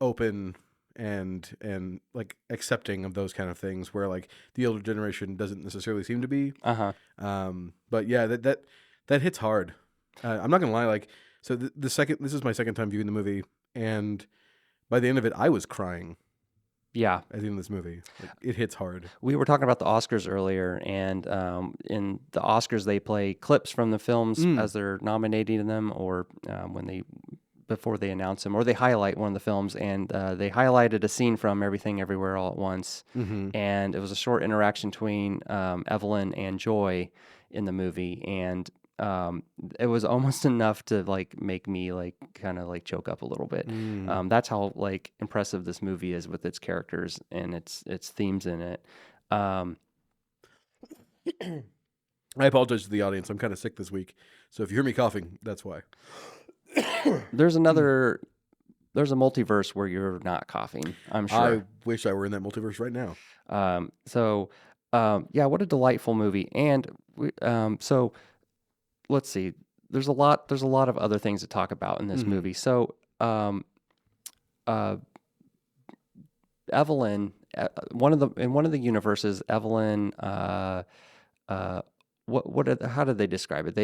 open and like accepting of those kind of things, where like the older generation doesn't necessarily seem to be. But yeah, that hits hard. I'm not gonna lie, like so this is my second time viewing the movie, and by the end of it I was crying. Yeah. at the end of this movie. Like, it hits hard. We were talking about the Oscars earlier, and in the Oscars, they play clips from the films as they're nominating them, or before they announce them, or they highlight one of the films, and they highlighted a scene from Everything Everywhere All at Once, and it was a short interaction between Evelyn and Joy in the movie, and it was almost enough to like make me like kind of like choke up a little bit. That's how like impressive this movie is with its characters and its themes in it. I apologize to the audience. I'm kind of sick this week, so if you hear me coughing, that's why. There's a multiverse where you're not coughing, I'm sure. I wish I were in that multiverse right now. Yeah, what a delightful movie. And so let's see. There's a lot of other things to talk about in this movie. So Evelyn, in one of the universes, Evelyn, how did they describe it?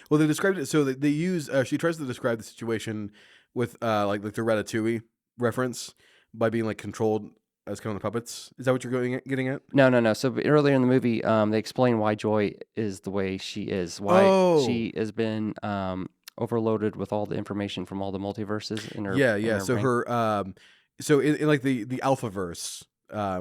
Well, they described it so that they use. She tries to describe the situation with like the Ratatouille reference by being like controlled as kind of puppets. Is that what you're getting at? No. So earlier in the movie, they explain why Joy is the way she is. Why she has been overloaded with all the information from all the multiverses in her. Yeah. So her, so in like the Alpha verse,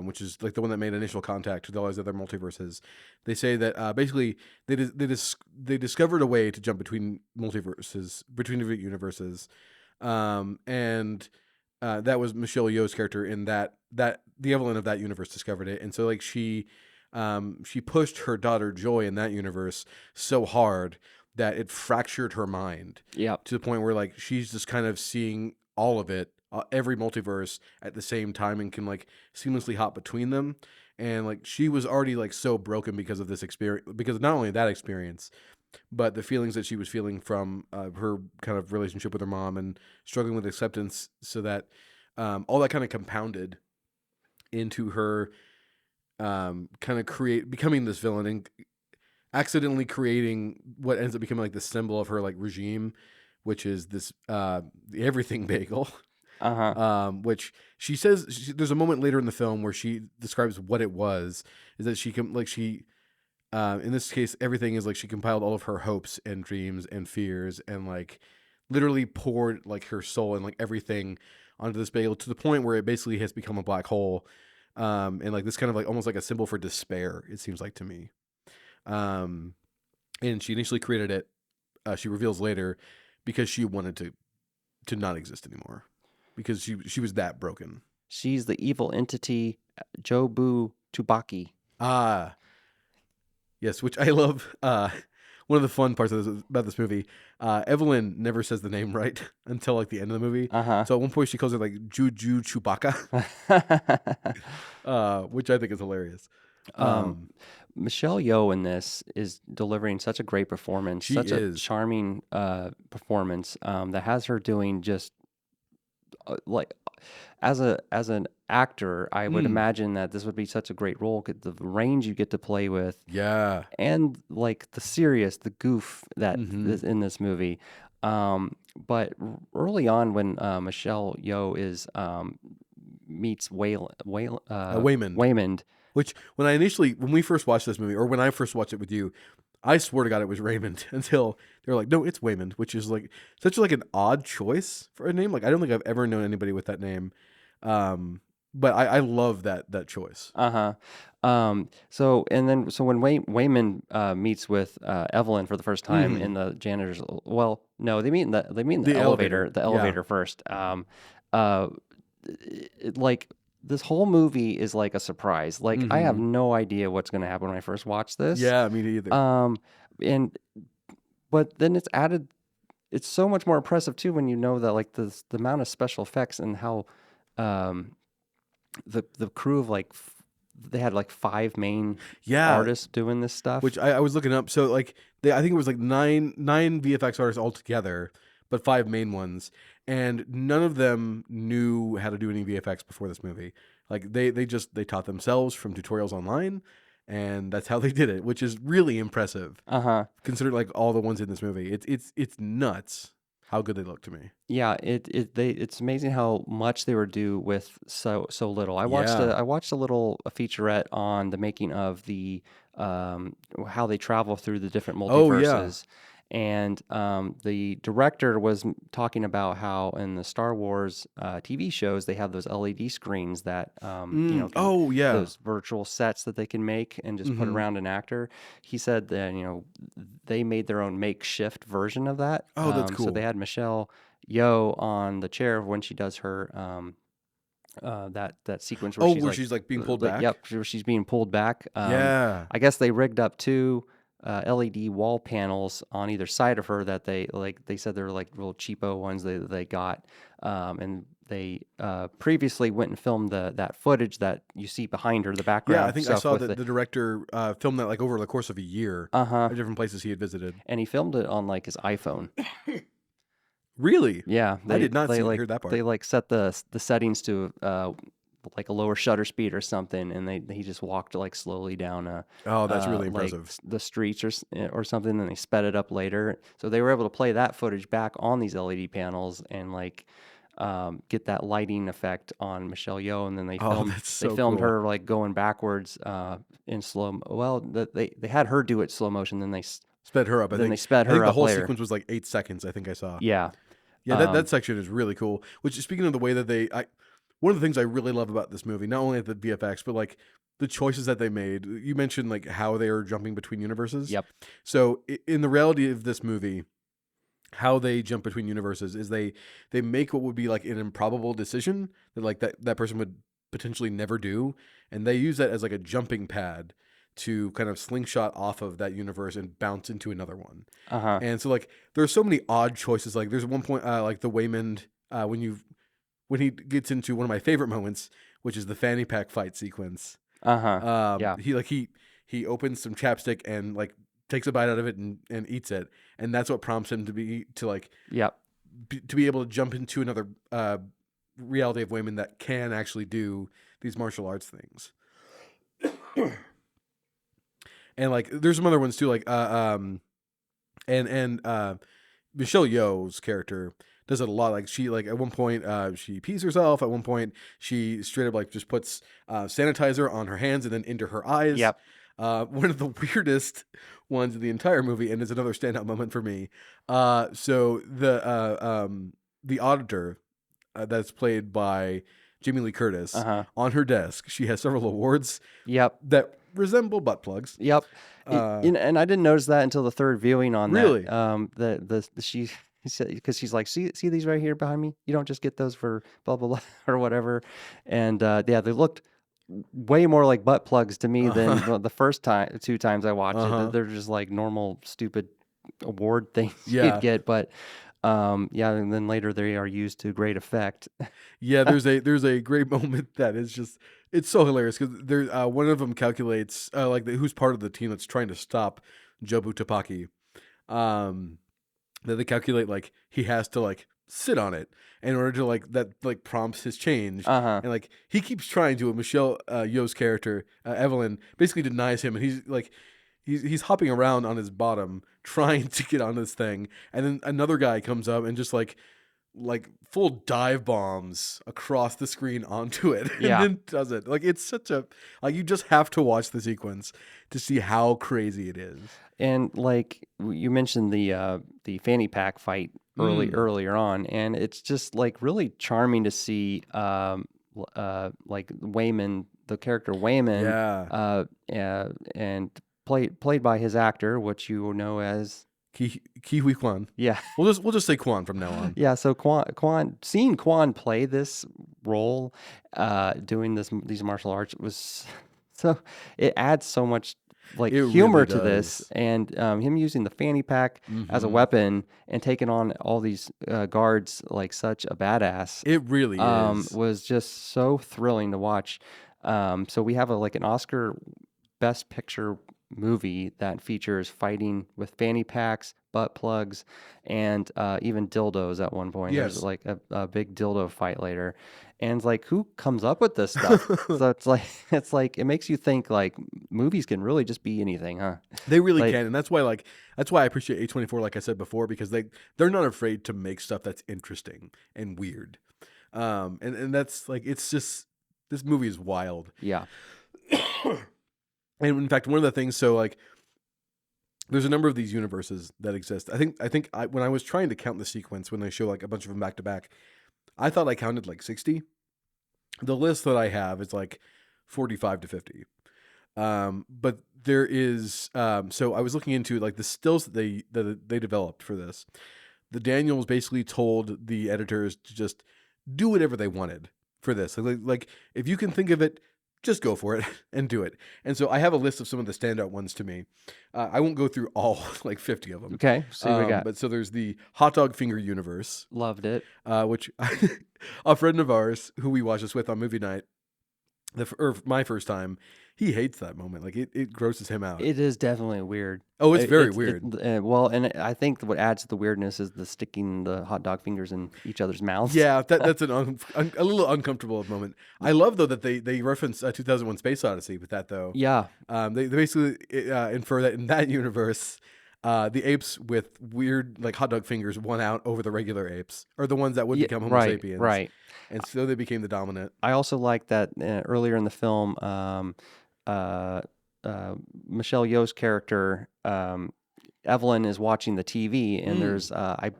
which is like the one that made initial contact with all these other multiverses, they say that basically they discovered a way to jump between multiverses, between different universes, and that was Michelle Yeoh's character in that the Evelyn of that universe discovered it, and so like she pushed her daughter Joy in that universe so hard that it fractured her mind. Yeah. To the point where like she's just kind of seeing all of it, every multiverse at the same time, and can like seamlessly hop between them. And like she was already like so broken because of this experience, because not only that experience, but the feelings that she was feeling from her kind of relationship with her mom and struggling with acceptance, so that all that kind of compounded into her kind of becoming this villain and accidentally creating what ends up becoming like the symbol of her like regime, which is this the everything bagel. Which she says there's a moment later in the film where she describes what it was, is that in this case everything is like she compiled all of her hopes and dreams and fears and like literally poured like her soul and like everything onto this bagel, to the point where it basically has become a black hole, and like this kind of like almost like a symbol for despair, it seems like to me. And she initially created it, she reveals later, because she wanted to not exist anymore, because she was that broken. She's the evil entity, Jobu Tubaki. Yes, which I love. One of the fun parts about this movie, Evelyn never says the name right until like the end of the movie. So at one point she calls her like Juju Chewbacca, which I think is hilarious. Michelle Yeoh in this is delivering such a great performance, a charming performance that has her doing just like as an actor, I would imagine that this would be such a great role. The range you get to play with, and like the goof that is in this movie. But early on, when Michelle Yeoh meets Waymond. Which when we first watched this movie, or when I first watched it with you, I swear to God it was Raymond, until they were like, no, it's Waymond, which is like such like an odd choice for a name. Like I don't think I've ever known anybody with that name. But I love that choice. So when Waymond meets with Evelyn for the first time in the janitor's, well, no, they meet in the elevator first. Like this whole movie is like a surprise. Like I have no idea what's going to happen when I first watch this. Yeah, me neither. But then it's added. It's so much more impressive too when you know that like the amount of special effects and how the crew of like they had like 5 main artists doing this stuff, which I was looking up. So like I think it was like nine VFX artists altogether, but 5 main ones, and none of them knew how to do any VFX before this movie. Like they taught themselves from tutorials online, and that's how they did it, which is really impressive. Considered like all the ones in this movie. It's nuts how good they look to me. Yeah, it's amazing how much they were do with so little. Yeah. I watched a featurette on the making of the how they travel through the different Oh yeah. multiverses, and the director was talking about how in the Star Wars TV shows they have those LED screens that can Oh yeah. those virtual sets that they can make and just put Mm-hmm. around an actor. He said that they made their own makeshift version of that. Oh, that's So they cool. had Michelle Yo on the chair when she does her that sequence where Oh, she's where she's like being pulled back. yep, where she's being pulled back. Yeah. I guess they rigged up two LED wall panels on either side of her that they said they're like little cheapo ones they got, and they previously went and filmed that footage that you see behind her, the Yeah, I background think I stuff saw with that the director filmed that like over the course of a year uh-huh, at different places he had visited. and he filmed it on like his iPhone. Really? Yeah, I did not hear that part. they like set the settings to like a lower shutter speed or something, and he just walked like slowly down Oh, that's really like impressive. the streets or something, and they sped it up later. So they were able to play that footage back on these LED panels and like get that lighting effect on Michelle Yeoh, and then Oh, that's they so filmed cool. her like going backwards in they had her do it slow motion, then Sped her up. then they sped I think her the up whole later. sequence was like 8 seconds. I think I saw. Yeah. Yeah, that section is really cool. Which, speaking of the way that one of the things I really love about this movie, not only the VFX, but like the choices that they made. You mentioned like how they are jumping between universes. Yep. So in the reality of this movie, how they jump between universes is they make what would be like an improbable decision that like that person would potentially never do, and they use that as like a jumping pad to kind of slingshot off of that universe and bounce into another one. Uh-huh. And so like there's so many odd choices. Like there's one point like the Waymond when he gets into one of my favorite moments, which is the fanny pack fight sequence. Uh-huh. Yeah. He opens some chapstick and like takes a bite out of it and eats it, and that's what prompts him to be Yep. able to jump into another reality of women that can actually do these martial arts things. And like there's some other ones too, like and Michelle Yeoh's character does it a lot. Like she like at one point she pees herself. At one point she straight up like just puts sanitizer on her hands and then into her eyes. Yep. One of the weirdest ones in the entire movie, and is another standout moment for me. So the auditor that's played by Jamie Lee Curtis, Uh-huh. on her desk, she has several awards Yep. that resemble butt plugs. Yep. And I didn't notice that until the third viewing on Really? that. She said, because she's like, see these right here behind me. You don't just get those for blah blah blah or whatever. And yeah, they looked way more like butt plugs to me than the first two times I watched it. They're just like normal stupid award things Yeah. you'd get, but yeah, and then later they are used to great effect. Yeah, there's a great moment that is just, it's so hilarious because there one of them calculates who's part of the team that's trying to stop Jobu Tapaki. That they calculate like he has to like sit on it in order to like that like prompts his change. Uh-huh. And like he keeps trying to, and Michelle Yeoh's character Evelyn basically denies him, and he's like he's hopping around on his bottom trying to get on this thing, and then another guy comes up and just like full dive bombs across the screen onto it, and Yeah. then does it. Like it's such a, like, you just have to watch the sequence to see how crazy it is. And like you mentioned the fanny pack fight earlier on, and it's just like really charming to see like Wayman, the character Wayman, and played by his actor, which you know as Kiwi Kwan. yeah. We'll just say Kwan from now on. Yeah, so seeing Quan play this role, doing these martial arts was so, it adds so much like It humor really to this, does. and him using the fanny pack as a weapon and taking on all these guards like such a badass, It really is. was just so thrilling to watch. So we have like an Oscar Best Picture movie that features fighting with fanny packs, butt plugs, and even dildos at one point. There's Yes. like a big dildo fight later. And it's like, who comes up with this stuff? So it's like it makes you think like movies can really just be anything, huh? They really Like, can, and that's why I appreciate A24, like I said before, because they're not afraid to make stuff that's interesting and weird. And that's like, it's just, this movie is wild. yeah. And in fact, one of the things, so like, there's a number of these universes that exist. When I was trying to count the sequence, when they show like a bunch of them back to back, I thought I counted like 60. The list that I have is like 45 to 50. But there is, so I was looking into like the stills that they developed for this. The Daniels basically told the editors to just do whatever they wanted for this. Like if you can think of it, just go for it and do it. And so I have a list of some of the standout ones to me. I won't go through all like 50 of them. Okay. See what we got. But so there's the hot dog finger universe, Loved it. which a friend of ours who we watched this with on movie night, my first time, he hates that moment. Like it grosses him out. It is definitely weird. Oh, it's very weird. Well, and I think what adds to the weirdness is the sticking the hot dog fingers in each other's mouths. Yeah, that's a little uncomfortable moment. I love though that they reference 2001: Space Odyssey with that though. Yeah. They basically infer that in that universe, the apes with weird like hot dog fingers won out over the regular apes, or the ones that would become Homo sapiens. Right. And so they became the dominant. I also like that earlier in the film, Michelle Yeoh's character, Evelyn, is watching the TV, and there's I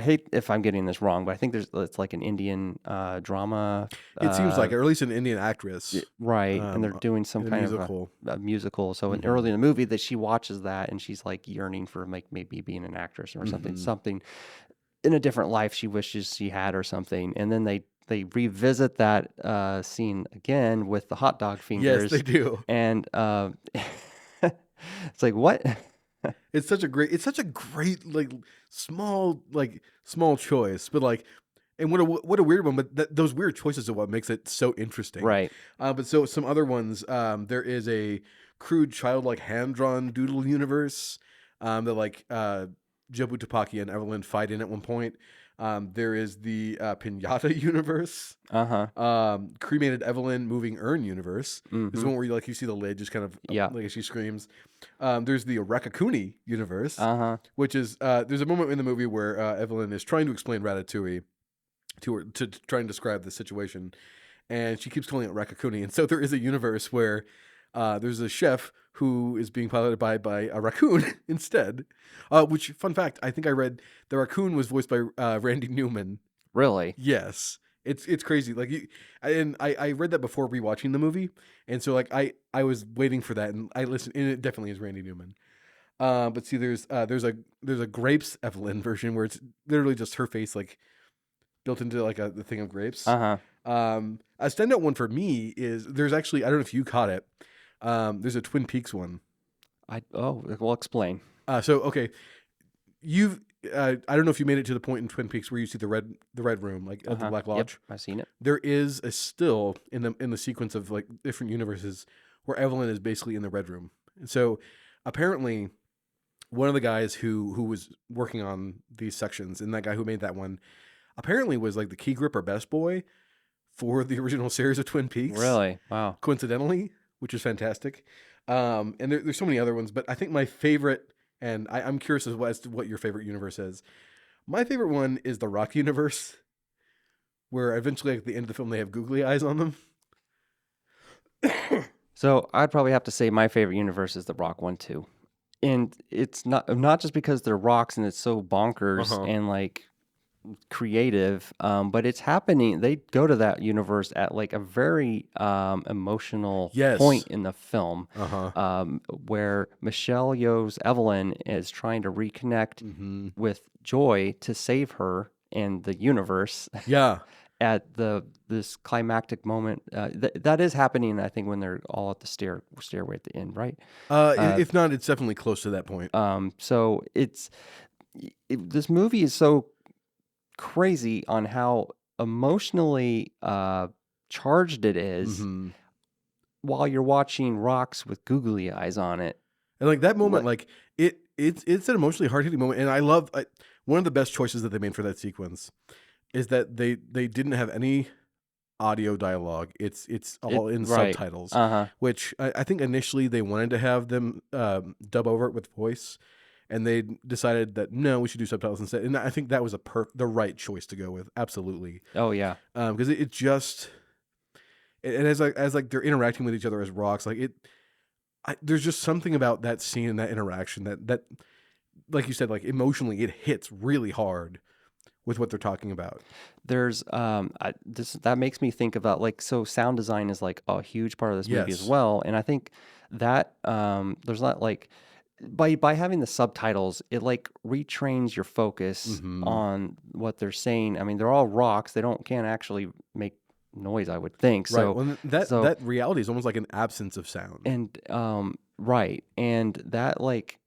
hate if I'm getting this wrong, but I think it's like an Indian drama. It seems like, or at least an Indian actress, right? And they're doing some kind musical. of a musical. So early in the movie, that she watches that, and she's like yearning for like maybe being an actress or something in a different life she wishes she had or something. And then they revisit that scene again with the hot dog fingers. Yes, they do. And it's like, what? It's such a great like small choice, but like, and what a weird one. But those weird choices are what makes it so interesting, Right. But so some other ones, there is a crude childlike hand drawn doodle universe that like Jobu Tupaki and Evelyn fight in at one point. There is the Pinata universe. Cremated Evelyn moving urn universe. This is one where you see the lid just kind of like as she screams. There's the Rakakuni universe, which is there's a moment in the movie where Evelyn is trying to explain Ratatouille to her, to try and describe the situation, and she keeps calling it Rakakuni. And so there is a universe where there's a chef who is being piloted by a raccoon instead. Which, fun fact, I think I read the raccoon was voiced by Randy Newman. Really? Yes. It's crazy. Like I read that before rewatching the movie, and so like I was waiting for that, and I listened, and it definitely is Randy Newman. But see, there's a grapes Evelyn version where it's literally just her face like built into like the thing of grapes. A standout one for me is there's actually, I don't know if you caught it. There's a Twin Peaks one. Well, explain. So okay, I don't know if you made it to the point in Twin Peaks where you see the red room, like at the Black Lodge. Yep, I've seen it. There is a still in the sequence of like different universes where Evelyn is basically in the red room. And so apparently one of the guys who was working on these sections, and that guy who made that one, apparently was like the key grip or best boy for the original series of Twin Peaks. Really? Wow. Coincidentally, which is fantastic. And there's so many other ones, but I think my favorite, and I'm curious as to what your favorite universe is. My favorite one is the Rock universe, where eventually at the end of the film they have googly eyes on them. So I'd probably have to say my favorite universe is the Rock one too. And it's not just because they're rocks and it's so bonkers and like creative, but it's happening. They go to that universe at like a very emotional point in the film, where Michelle Yeoh's Evelyn is trying to reconnect with Joy to save her and the universe. Yeah. At this climactic moment, that is happening. I think when they're all at the stairway at the end, right? If not, it's definitely close to that point. So this movie is so crazy on how emotionally charged it is, while you're watching rocks with googly eyes on it. And like that moment, Like- like it's an emotionally hard hitting moment, and I love one of the best choices that they made for that sequence is that they didn't have any audio dialogue. It's all in right. subtitles, Uh-huh. which I think initially they wanted to have them dub over it with voice, and they decided that no, we should do subtitles instead. And I think that was the right choice to go with. Absolutely, Oh yeah. because it just and as like they're interacting with each other as rocks, like there's just something about that scene and that interaction that like you said, like emotionally it hits really hard with what they're talking about. There's that makes me think about like, so sound design is like a huge part of this movie as Yes. well, and I think that there's not like by having the subtitles, it like retrains your focus Mhm. on what they're saying. I mean, they're all rocks; they can't actually make noise, I would think. Right. So Well, so that reality is almost like an absence of sound. and right, and that like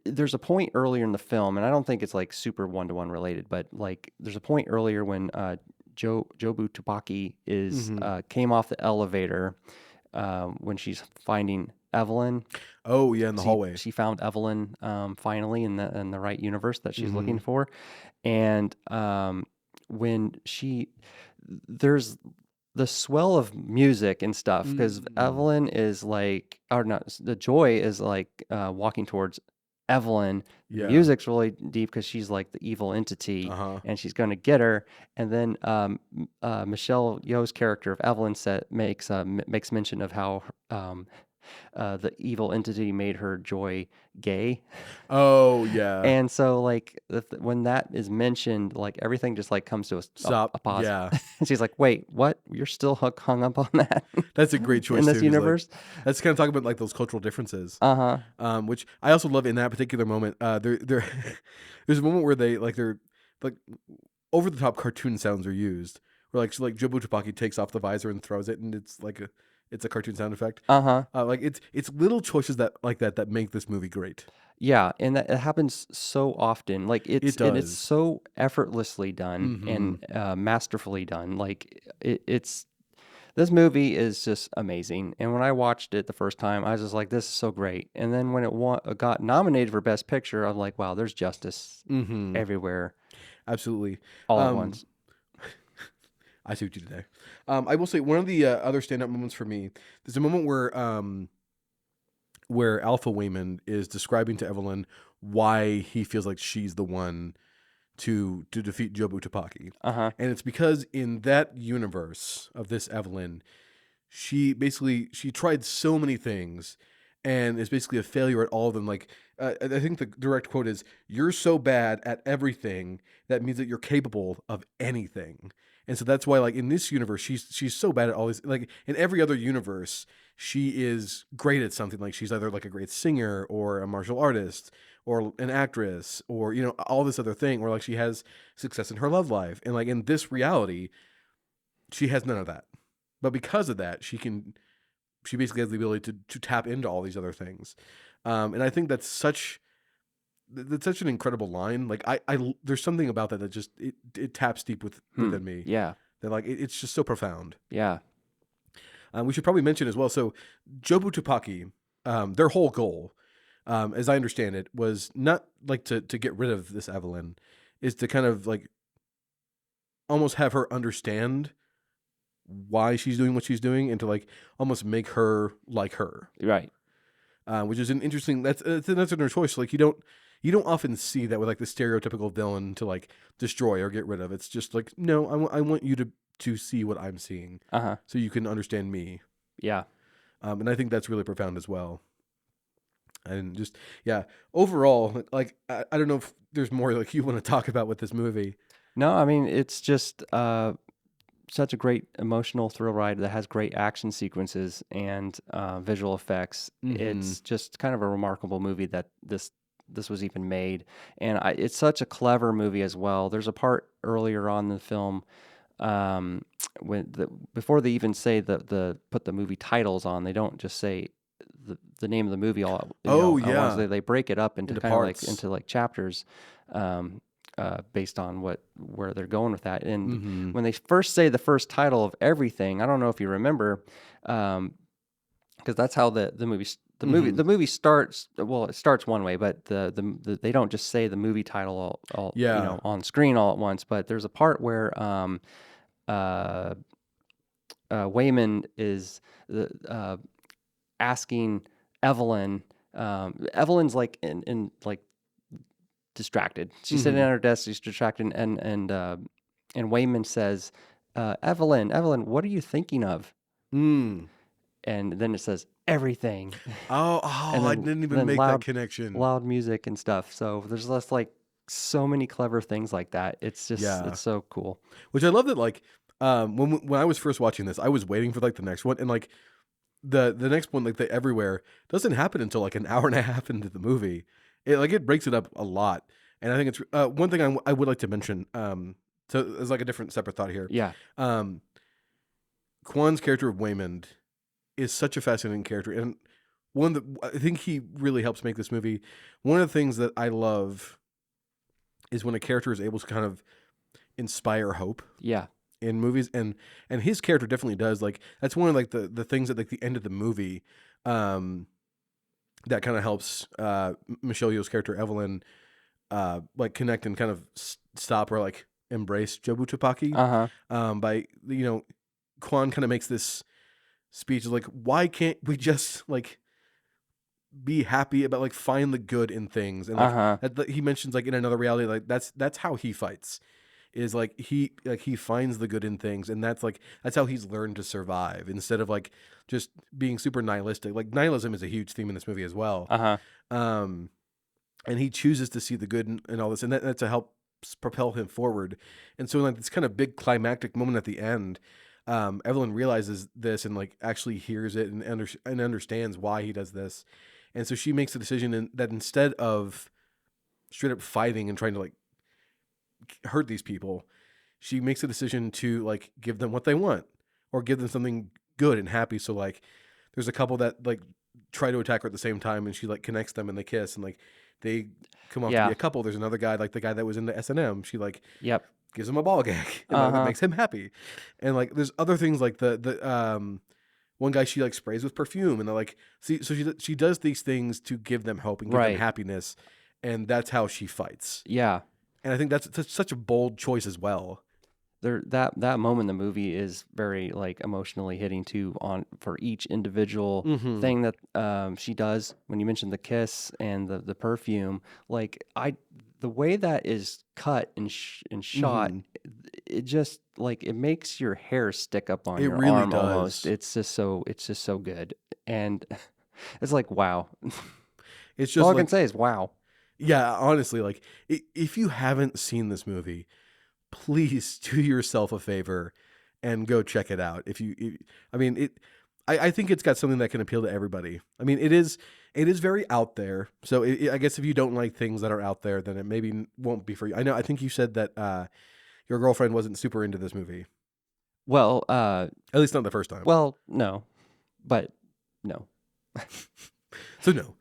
there's a point earlier in the film, and I don't think it's like super one-to-one related, but like there's a point earlier when Jobu Tupaki is Mhm. came off the elevator when she's finding Evelyn. Oh yeah, in the hallway. She found Evelyn finally in the right universe that she's looking Mhm. for, and when there's the swell of music and stuff because Mm. Evelyn is like, or not, the Joy is like walking towards Evelyn. The Yeah. music's really deep because she's like the evil entity Uh-huh. and she's going to get her. And then Michelle Yeoh's character of Evelyn makes mention of how the evil entity made her Joy gay. Oh yeah. And so, like, when that is mentioned, like, everything just, like, comes to a Stop. pause. Yeah. And she's like, wait, what? You're still hung up on that That's a great choice in this too. 'Cause, like, universe? that's kind of talking about like those cultural differences. Uh-huh. Which I also love in that particular moment. There there's a moment where they're like over the top cartoon sounds are used. Where like Jobu Tupaki takes off the visor and throws it, and it's like it's a cartoon sound effect. Uh-huh. Like it's little choices that make this movie great. Yeah, and that it happens so often. Like, It it's does. so effortlessly done Mhm. and masterfully done. Like, it's this movie is just amazing. And when I watched it the first time, I was just like, this is so great. And then when it got nominated for Best Picture, I'm like, wow, there's justice Mhm. everywhere Absolutely. all at Um, once. I see what you did there. I will say one of the other standout moments for me. There's a moment where Alpha Wayman is describing to Evelyn why he feels like she's the one to defeat Jobu Tupaki. Uh-huh. And it's because in that universe of this Evelyn, she tried so many things and is basically a failure at all of them. Like, I think the direct quote is, "You're so bad at everything that means that you're capable of anything." And so that's why, like in this universe, she's so bad at all these. Like in every other universe, she is great at something. Like she's either like a great singer or a martial artist or an actress or all this other thing, or like she has success in her love life. And like in this reality, she has none of that. But because of that, she basically has the ability to tap into all these other things. And I think that's such an incredible line. Like I there's something about that just it taps deep within me. Yeah. That like it's just so profound. Yeah. We should probably mention as well. So Jobu Tupaki, their whole goal, as I understand it, was not like to get rid of this Evelyn, is to kind of like almost have her understand why she's doing what she's doing and to like almost make her like her. Right. Which is an interesting. That's another choice. Like you don't often see that with like the stereotypical villain to like destroy or get rid of. It's just like no, I want you to see what I'm seeing, Uh-huh. so you can understand me. Yeah. And I think that's really profound as well. And just overall, like I don't know if there's more like you want to talk about with this movie. No, I mean, it's just such a great emotional thrill ride that has great action sequences and visual effects. It's just kind of a remarkable movie that this was even made, and it's such a clever movie as well. There's a part earlier on in the film when before they even say the put the movie titles on, they don't just say the name of the movie all. At once. They break it up into kind of like into like chapters. Based on where they're going with that. And when they first say the first title of everything, I don't know if you remember, because that's how the movie starts. Well, it starts one way, but the they don't just say the movie title all Yeah. on screen all at once. But there's a part where Wayman is asking Evelyn. Evelyn's like in like distracted. She's sitting at her desk. She's distracted, and Wayman says, "Evelyn, what are you thinking of?" Mm. And then it says everything. Oh, And I then- didn't even then make loud- that connection. Loud music and stuff. So there's just like so many clever things like that. It's just it's so cool. Which I love that, like, when I was first watching this, I was waiting for like the next one, and like the next one, like the Everywhere, doesn't happen until like an hour and a half into the movie. It breaks it up a lot, and I think it's one thing I would like to mention. So there's like a different separate thought here. Yeah. Kwan's character of Waymond is such a fascinating character, and one that I think he really helps make this movie. One of the things that I love is when a character is able to kind of inspire hope Yeah. in movies, and his character definitely does. Like, that's one of like the things at like the end of the movie that kind of helps Michelle Yeoh's character Evelyn like connect and kind of stop or like embrace Jobu Tupaki by Kwan kind of makes this speech like, why can't we just like be happy about like find the good in things, and like he mentions like in another reality, like that's how he fights, is like he finds the good in things, and that's how he's learned to survive instead of like just being super nihilistic. Like nihilism is a huge theme in this movie as well. And he chooses to see the good in all this, and that's to help propel him forward. And so like this kind of big climactic moment at the end, Evelyn realizes this and like actually hears it and understands why he does this. And so she makes the decision that instead of straight up fighting and trying to like hurt these people, she makes a decision to like give them what they want or give them something good and happy. So like there's a couple that like try to attack her at the same time, and she like connects them and they kiss, and like they come off to be a couple. There's another guy, like the guy that was into S&M. She like gives him a ball gag, and like, that makes him happy. And like there's other things like the one guy she like sprays with perfume, and they're like, see, so she does these things to give them hope and give them happiness, and that's how she fights. Yeah. And I think that's such a bold choice as well. That moment in the movie is very like emotionally hitting too, for each individual thing that she does. When you mentioned the kiss and the perfume, like the way that is cut and shot, it just like it makes your hair stick up on your really arm does. almost. It's just so good, and it's like wow. It's just all I can say is wow. Yeah, honestly, like if you haven't seen this movie, please do yourself a favor and go check it out. I think it's got something that can appeal to everybody. I mean, it is very out there. So I guess if you don't like things that are out there, then it maybe won't be for you. I think you said that your girlfriend wasn't super into this movie. Well, at least not the first time. Well, no, but no. So no.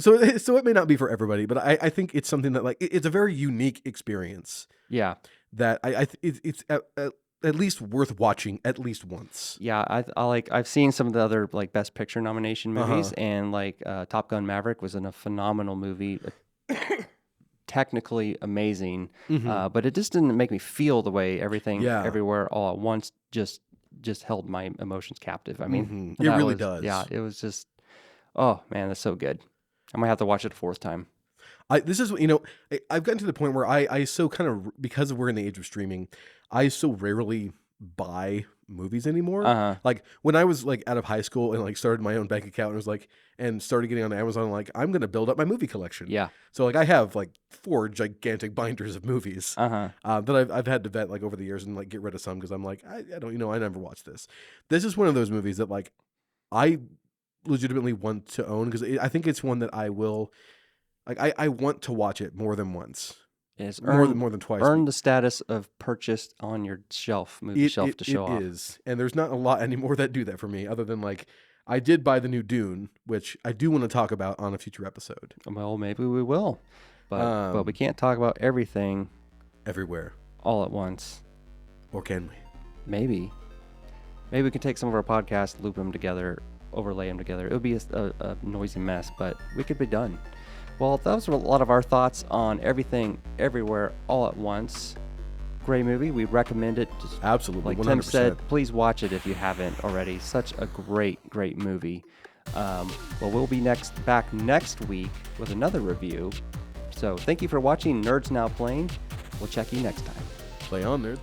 So it may not be for everybody, but I think it's something that like it's a very unique experience. Yeah. That it's at least worth watching at least once. Yeah, I've seen some of the other like Best Picture nomination movies, and like Top Gun Maverick was a phenomenal movie, technically amazing, but it just didn't make me feel the way Everything Everywhere All at Once just held my emotions captive. I mean, it really does. Yeah, it was just, oh man, that's so good. I might have to watch it a fourth time. This is, I've gotten to the point where I so kind of, because we're in the age of streaming, I so rarely buy movies anymore. Like when I was like out of high school and like started my own bank account and was like, and started getting on Amazon, like I'm going to build up my movie collection. Yeah. So like I have like 4 gigantic binders of movies that I've had to vet like over the years and like get rid of some because I'm like, I don't, I never watched this. This is one of those movies that like I legitimately want to own because I think it's one that I will. Like I want to watch it more than once. It's more than twice. Earn the status of purchased on your movie shelf to show off. It is, and there's not a lot anymore that do that for me. Other than like, I did buy the new Dune, which I do want to talk about on a future episode. Well, maybe we will, but we can't talk about everything everywhere all at once. Or can we? Maybe we can take some of our podcasts, loop them together overlay them together. It would be a noisy mess, but we could be done. Well, those were a lot of our thoughts on Everything, Everywhere, All at Once. Great movie. We recommend it. Just Absolutely, like 100%. Tim said, please watch it if you haven't already. Such a great movie. Well, we'll be back next week with another review. So thank you for watching Nerds Now Playing. We'll check you next time. Play on, nerds.